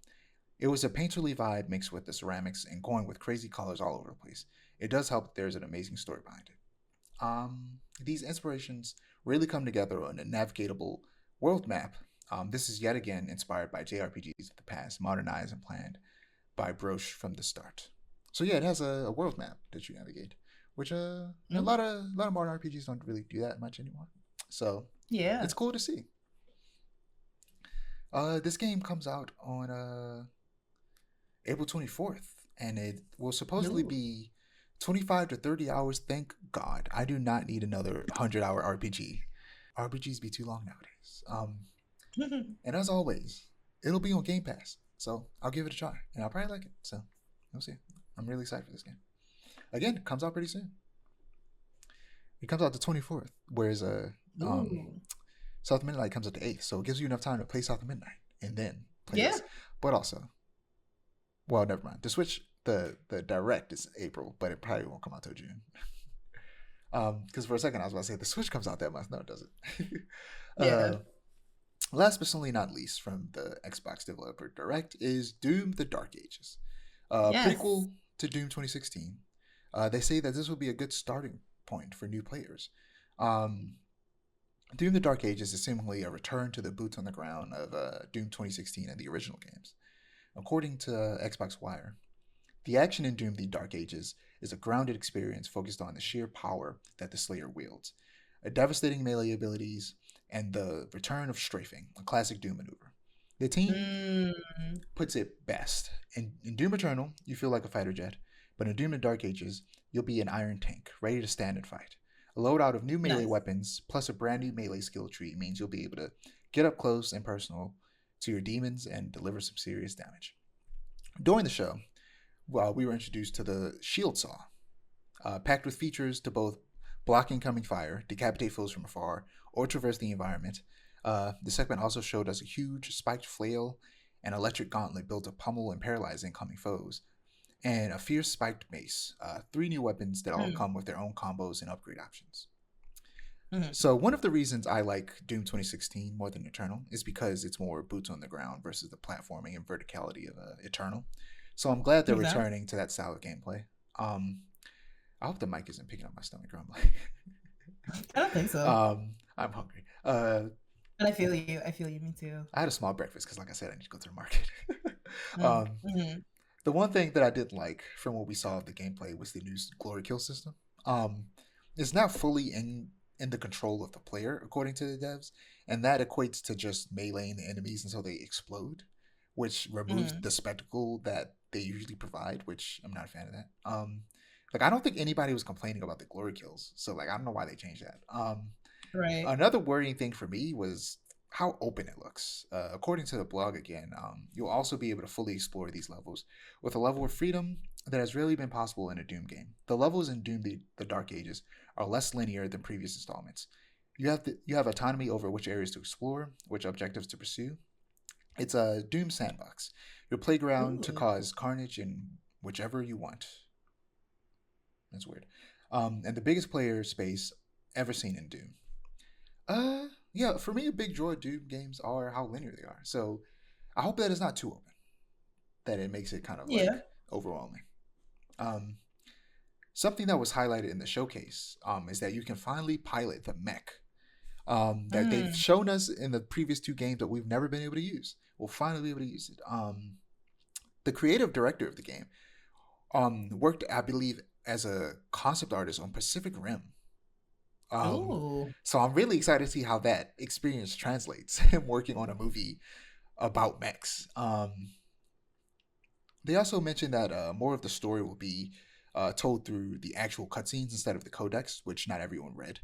It was a painterly vibe mixed with the ceramics and going with crazy colors all over the place. It does help that there's an amazing story behind it. These inspirations really come together on a navigatable world map. This is yet again inspired by JRPGs of the past, modernized and planned by Broche from the start. So yeah, it has a world map that you navigate, which a lot of modern RPGs don't really do that much anymore. So Yeah. it's cool to see. This game comes out on April 24th, and it will supposedly Ooh. be 25 to 30 hours. Thank God, I do not need another 100-hour RPG. RPGs be too long nowadays. And as always, it'll be on Game Pass, so I'll give it a try, and I'll probably like it. So we'll see. I'm really excited for this game. Again, it comes out pretty soon. It comes out the 24th, whereas Ooh. South of Midnight comes out the 8th, so it gives you enough time to play South of Midnight and then play Yeah. this. But also, well, never mind. The Switch, the direct is April, but it probably won't come out till June. Because for a second I was about to say the Switch comes out that month. No, it doesn't. Yeah. Last but certainly not least, from the Xbox Developer Direct is Doom: The Dark Ages, Yes. prequel to Doom 2016. They say that this will be a good starting point for new players. Um, Doom: The Dark Ages is seemingly a return to the boots on the ground of Doom 2016 and the original games. According to Xbox Wire, the action in Doom: The Dark Ages is a grounded experience focused on the sheer power that the Slayer wields, a devastating melee abilities, and the return of strafing, a classic Doom maneuver. The team Mm, puts it best. In Doom Eternal, you feel like a fighter jet, but in Doom: The Dark Ages, you'll be an iron tank, ready to stand and fight. A loadout of new melee nice. weapons plus a brand new melee skill tree means you'll be able to get up close and personal to your demons and deliver some serious damage. During the show, we were introduced to the Shield Saw, packed with features to both block incoming fire, decapitate foes from afar, or traverse the environment. The segment also showed us a huge spiked flail, an electric gauntlet built to pummel and paralyze incoming foes, and a fierce spiked mace. Three new weapons that all Mm, come with their own combos and upgrade options. mhm. So one of the reasons I like Doom 2016 more than Eternal is because it's more boots on the ground versus the platforming and verticality of Eternal. So I'm glad they're Okay. returning to that style of gameplay. Um, I hope the mic isn't picking up my stomach grumbling. I don't think so. I'm hungry. But I feel you. I feel you. Me too. I had a small breakfast because, like I said, I need to go to the market. Mm, um, mhm. the one thing that I didn't like from what we saw of the gameplay was the new glory kill system. Um, it's not fully in the control of the player, according to the devs, and that equates to just meleeing the enemies until they explode, which removes Mhm. the spectacle that they usually provide, which I'm not a fan of that. Like I don't think anybody was complaining about the glory kills, so like I don't know why they changed that. Right. Another worrying thing for me was how open it looks. According to the blog again, you'll also be able to fully explore these levels with a level of freedom that has rarely been possible in a Doom game. The levels in Doom: The Dark Ages are less linear than previous installments. You have autonomy over which areas to explore, which objectives to pursue. It's a Doom sandbox, your playground to Ooh. cause carnage in whichever you want. That's weird. And the biggest player space ever seen in Doom. Yeah, for me, a big draw of Doom games are how linear they are. So I hope that it's not too open, that it makes it kind of like Yeah. overwhelming. Um, Something that was highlighted in the showcase is that you can finally pilot the mech that they've Mm. shown us in the previous two games that we've never been able to use. We'll finally be able to use it. The creative director of the game worked, I believe, as a concept artist on Pacific Rim. Um, Ooh. so I'm really excited to see how that experience translates. Him working on a movie about mechs. They also mentioned that more of the story will be told through the actual cutscenes instead of the codex, which not everyone read.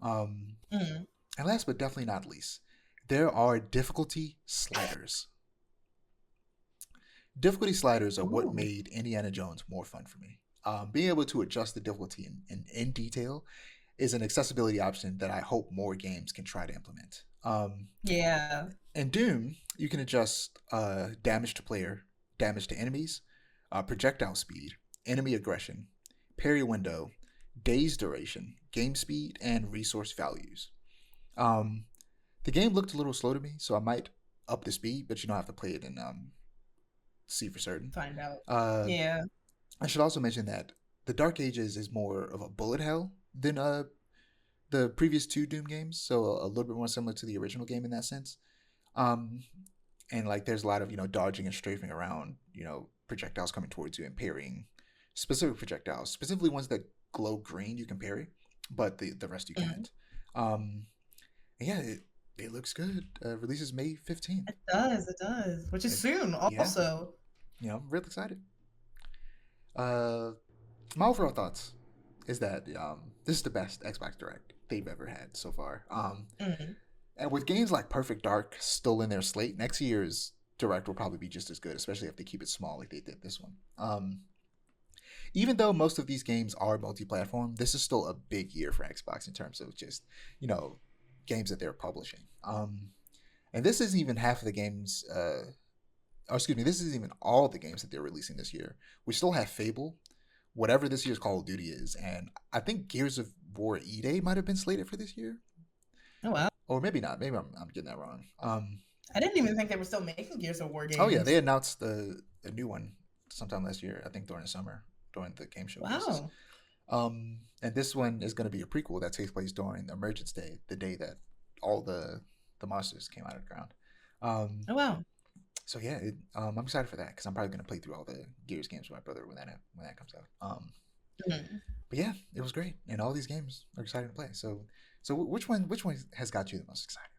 Um, Mm. and last but definitely not least, there are difficulty sliders. Difficulty sliders are what Ooh. made Indiana Jones more fun for me. Being able to adjust the difficulty in detail is an accessibility option that I hope more games can try to implement. Yeah. In Doom, you can adjust damage to player, damage to enemies, projectile speed, enemy aggression, parry window, days duration, game speed, and resource values. Um, the game looked a little slow to me, so I might up the speed, but you don't have to play it in. see for certain. Find out. Uh, Yeah. I should also mention that the Dark Ages is more of a bullet hell than the previous two Doom games, so a little bit more similar to the original game in that sense. Um, and like there's a lot of dodging and strafing around, projectiles coming towards you and parrying specific projectiles, specifically ones that glow green you can parry, but the rest you Mhm. can't. Yeah, it looks good. Releases May 15th. It does. It does. Which is And soon. yeah, Also. I'm really excited. Uh, my overall thoughts is that this is the best Xbox Direct they've ever had so far. Mhm. And with games like Perfect Dark still in their slate, next year's Direct will probably be just as good, especially if they keep it small like they did this one. Even though most of these games are multi-platform, this is still a big year for Xbox in terms of just games that they're publishing. And this isn't even half of the games. Or excuse me, this isn't even all the games that they're releasing this year. We still have Fable, whatever this year's Call of Duty is, and I think Gears of War E-Day might have been slated for this year, Oh wow. or maybe not. Maybe I'm getting that wrong. I didn't even think they were still making Gears of War Oh yeah, they games. announced a new one sometime last year. I think during the summer, during the game showcases. Wow. And this one is going to be a prequel that takes place during Emergence Day, the day that all the monsters came out of the ground. Um, Oh wow. so yeah, I'm excited for that because I'm probably going to play through all the Gears games with my brother when that comes out. Mhm. But yeah, it was great, and all these games are exciting to play. So which one has got you the most excited?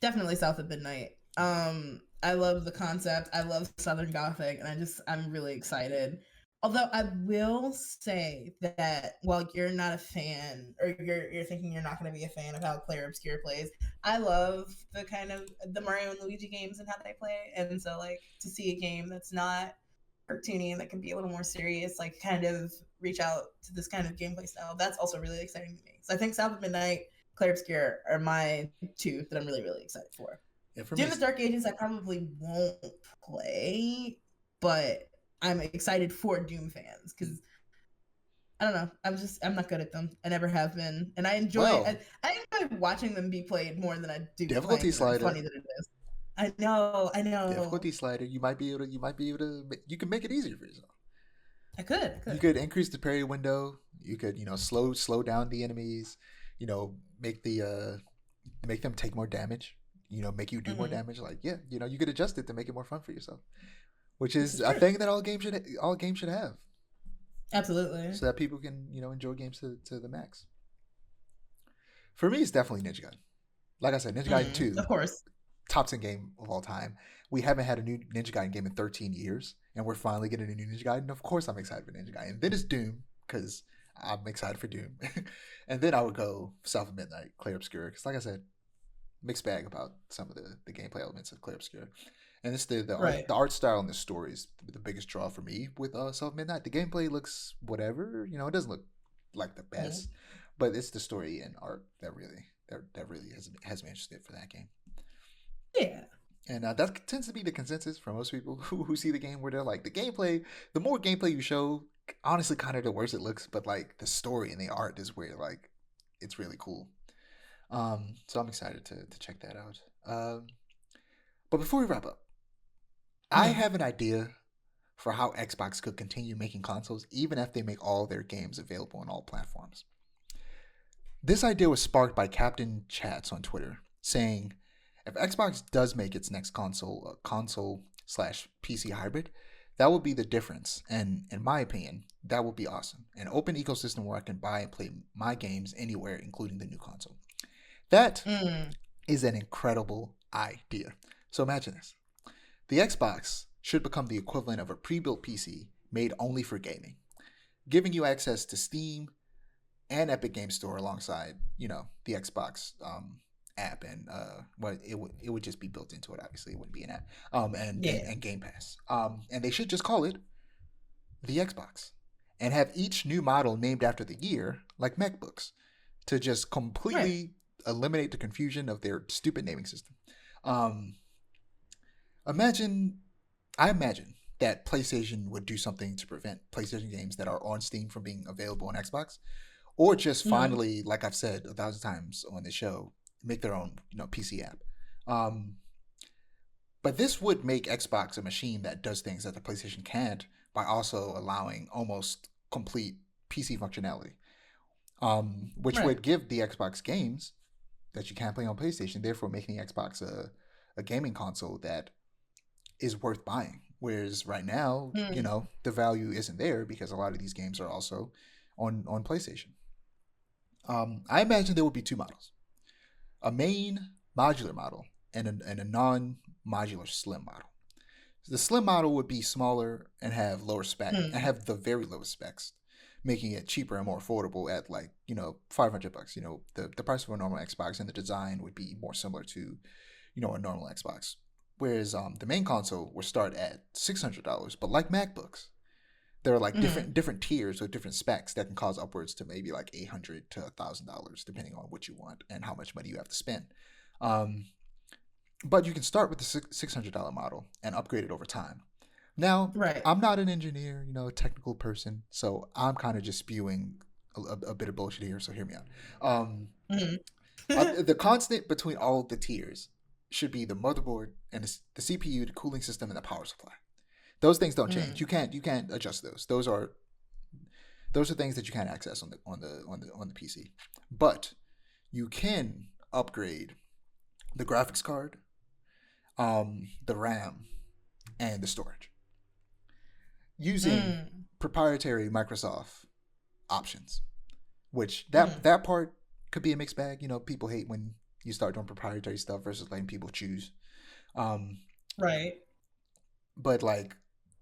Definitely South of Midnight. I love the concept. I love Southern Gothic, and I'm really excited. Although I will say that while you're not a fan, or you're thinking you're not going to be a fan of how Clair Obscur plays, I love the kind of the Mario and Luigi games and how they play, and so like to see a game that's not cartoony and that can be a little more serious, like kind of reach out to this kind of gameplay style. That's also really exciting to me. So I think South of Midnight, Clair Obscur are my two that I'm really, really excited for. Yeah, for me, Doom the Dark Ages, I probably won't play, but I'm excited for Doom fans because I don't know. I'm not good at them. I never have been, and well, I enjoy watching them be played more than I do difficulty playing them. slider, Funny that it is. I know. I know. difficulty slider. You can make it easier for yourself. I could. I You could. could increase the parry window. You could slow down the enemies. Make make them take more damage. Make you do more Mm-hmm. damage. Like yeah, you could adjust it to make it more fun for yourself, which This is is a true. thing that all games should have, Absolutely. so that people can enjoy games to the max. For me, it's definitely Ninja Gaiden. Like I said, Ninja Gaiden Of 2, course. top 10 game of all time. We haven't had a new Ninja Gaiden game in 13 years, and we're finally getting a new Ninja Gaiden. Of course, I'm excited for Ninja Gaiden. Then it's Doom, because I'm excited for Doom. And then I would go South of Midnight, Clair Obscur, because like I said, mixed bag about some of the gameplay elements of Clair Obscur. And it's Right. the art style and the story is the biggest draw for me with South of Midnight. The gameplay looks whatever, it doesn't look like the Mhm. best, but it's the story and art that really has me interested for that game. Yeah. And that tends to be the consensus for most people who see the game, where they're like, the gameplay, the more gameplay you show, honestly, kind of the worse it looks. But like the story and the art is where like it's really cool. So I'm excited to check that out. But before we wrap up, I Mhm. have an idea for how Xbox could continue making consoles even if they make all their games available on all platforms. This idea was sparked by Captain Chats on Twitter, saying, if Xbox does make its next console a console slash PC hybrid, that would be the difference. And in my opinion, that would be awesome. An open ecosystem where I can buy and play my games anywhere, including the new console. That Mm. is an incredible idea. So imagine this. The Xbox should become the equivalent of a pre built PC made only for gaming, giving you access to Steam, and Epic Game Store alongside, the Xbox app, and it would just be built into it. Obviously, it wouldn't be an app. Yeah. And Game Pass. And they should just call it the Xbox, and have each new model named after the year, like MacBooks, to just Right. completely eliminate the confusion of their stupid naming system. Um, imagine, I imagine that PlayStation would do something to prevent PlayStation games that are on Steam from being available on Xbox, or just Mhm. finally, like I've said 1,000 times on the show, make their own PC app. Um, But this would make Xbox a machine that does things that the PlayStation can't by also allowing almost complete PC functionality, which Right. would give the Xbox games that you can't play on PlayStation, therefore making the Xbox a gaming console that is worth buying. Whereas right now, Mm. the value isn't there because a lot of these games are also on PlayStation. I imagine there would be two models: a main modular model and a non-modular slim model. The slim model would be smaller and have lower spec and Mm. have the very lowest specs, making it cheaper and more affordable at like $500. The price of a normal Xbox, and the design would be more similar to a normal Xbox. Whereas the main console will start at $600, but like MacBooks, there are like Mm. different tiers with different specs that can cause upwards to maybe like $800 to $1,000 depending on what you want and how much money you have to spend. Um, but you can start with the $600 model and upgrade it over time. Now, Right. I'm not an engineer, a technical person, so I'm kind of just spewing a bit of bullshit here. So hear me out. Mm. The constant between all the tiers should be the motherboard and the CPU, the cooling system, and the power supply. Those things don't change. Mm. You can't adjust those. Those are things that you can't access on the PC. But you can upgrade the graphics card, the RAM, and the storage using Mm. proprietary Microsoft options. Which that Mm. that part could be a mixed bag. People hate when you start doing proprietary stuff versus letting people choose. Um, Right. but like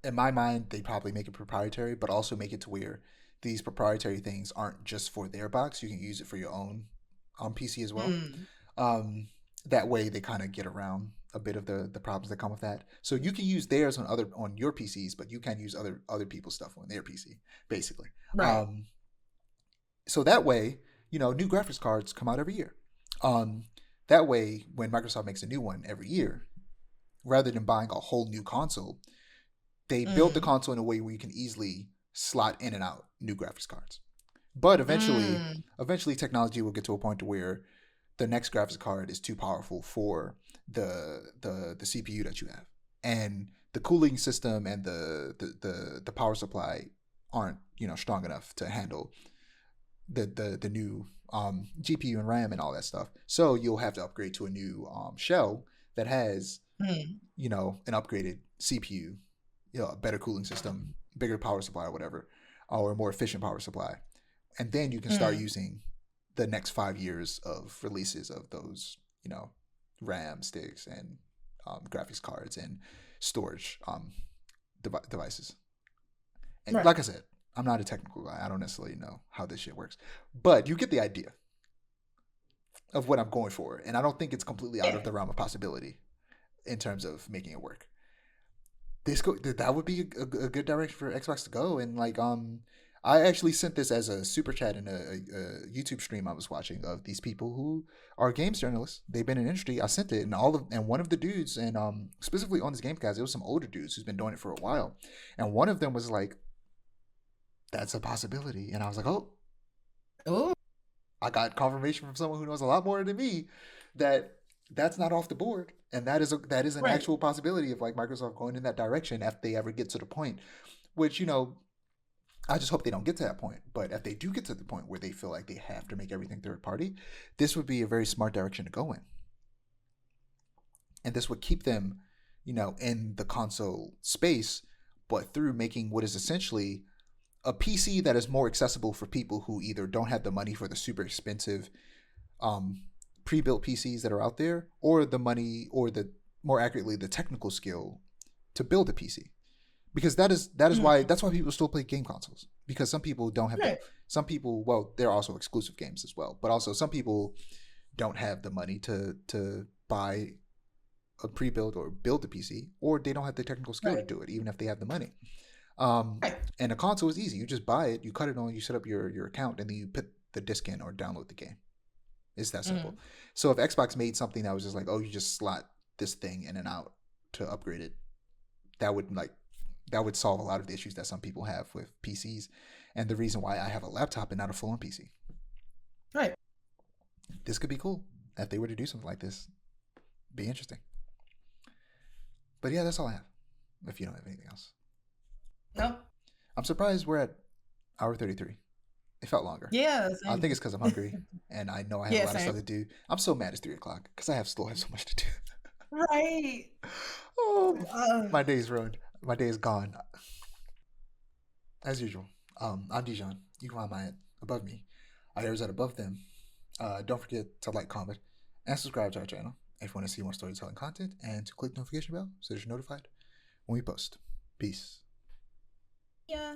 in my mind, they probably make it proprietary, but also make it to where these proprietary things aren't just for their box. You can use it for your own on PC as well. Mm. That way, they kind of get around a bit of the problems that come with that. So you can use theirs on your PCs, but you can use other people's stuff on their PC, basically. Right. Um, so that way, new graphics cards come out every year. Um, that way, when Microsoft makes a new one every year, rather than buying a whole new console, they build the Mm. console in a way where you can easily slot in and out new graphics cards. But Mm. eventually, technology will get to a point to where the next graphics card is too powerful for the CPU that you have, and the cooling system and the power supply aren't strong enough to handle the new GPU and RAM and all that stuff. So you'll have to upgrade to a new shell that has Mm. an upgraded CPU, a better cooling system, bigger power supply or whatever, or a more efficient power supply, and then you can start Mm. using the next 5 years of releases of those RAM sticks and graphics cards and storage devices. And Right. like I said, I'm not a technical guy. I don't necessarily know how this shit works, but you get the idea of what I'm going for, and I don't think it's completely out Yeah. of the realm of possibility in terms of making it work. That would be a good direction for Xbox to go, and like I actually sent this as a super chat in a YouTube stream I was watching of these people who are games journalists. They've been in the industry. I sent it, and one of the dudes, and specifically on this Gamecast, it was some older dudes who's been doing it for a while, and one of them was like, "That's a possibility," and I was like, "Oh, Oh. I got confirmation from someone who knows a lot more than me that that's not off the board, and that is an Right. actual possibility of like Microsoft going in that direction if they ever get to the point. Which I just hope they don't get to that point. But if they do get to the point where they feel like they have to make everything third party, this would be a very smart direction to go in, and this would keep them, in the console space, but through making what is essentially a PC that is more accessible for people who either don't have the money for the super expensive um, pre-built PCs that are out there, or the money, or the more accurately, the technical skill to build a PC. Because that is why Mm. that's why people still play game consoles. Because some people don't have the Right. some people, well, they're also exclusive games as well, but also some people don't have the money to buy a pre-built or build a PC, or they don't have the technical skill to Right. do it, even if they have the money. Um, Right. and a console is easy. You just buy it, you cut it on, you set up your account, and then you put the disc in or download the game. It's that simple. Mm. So if Xbox made something that was just like, oh, you just slot this thing in and out to upgrade it, that would like that would solve a lot of the issues that some people have with PCs, and the reason why I have a laptop and not a full-on PC. Right. This could be cool if they were to do something like this. Be interesting. But yeah, that's all I have. If you don't have anything else, Nope. I'm surprised we're at hour 33. It felt longer. Yeah, I think same. it's because I'm hungry and I know I have a Yeah, lot of same. stuff to do. I'm so mad it's 3 o'clock because still have so much to do. Right. Oh, Uh, my day's ruined. My day is gone. As usual. I'm Dijon. You can find my above me. Aiara's at above them. Don't forget to like, comment, and subscribe to our channel if you want to see more storytelling content, and to click the notification bell so that you're notified when we post. Peace. yeah.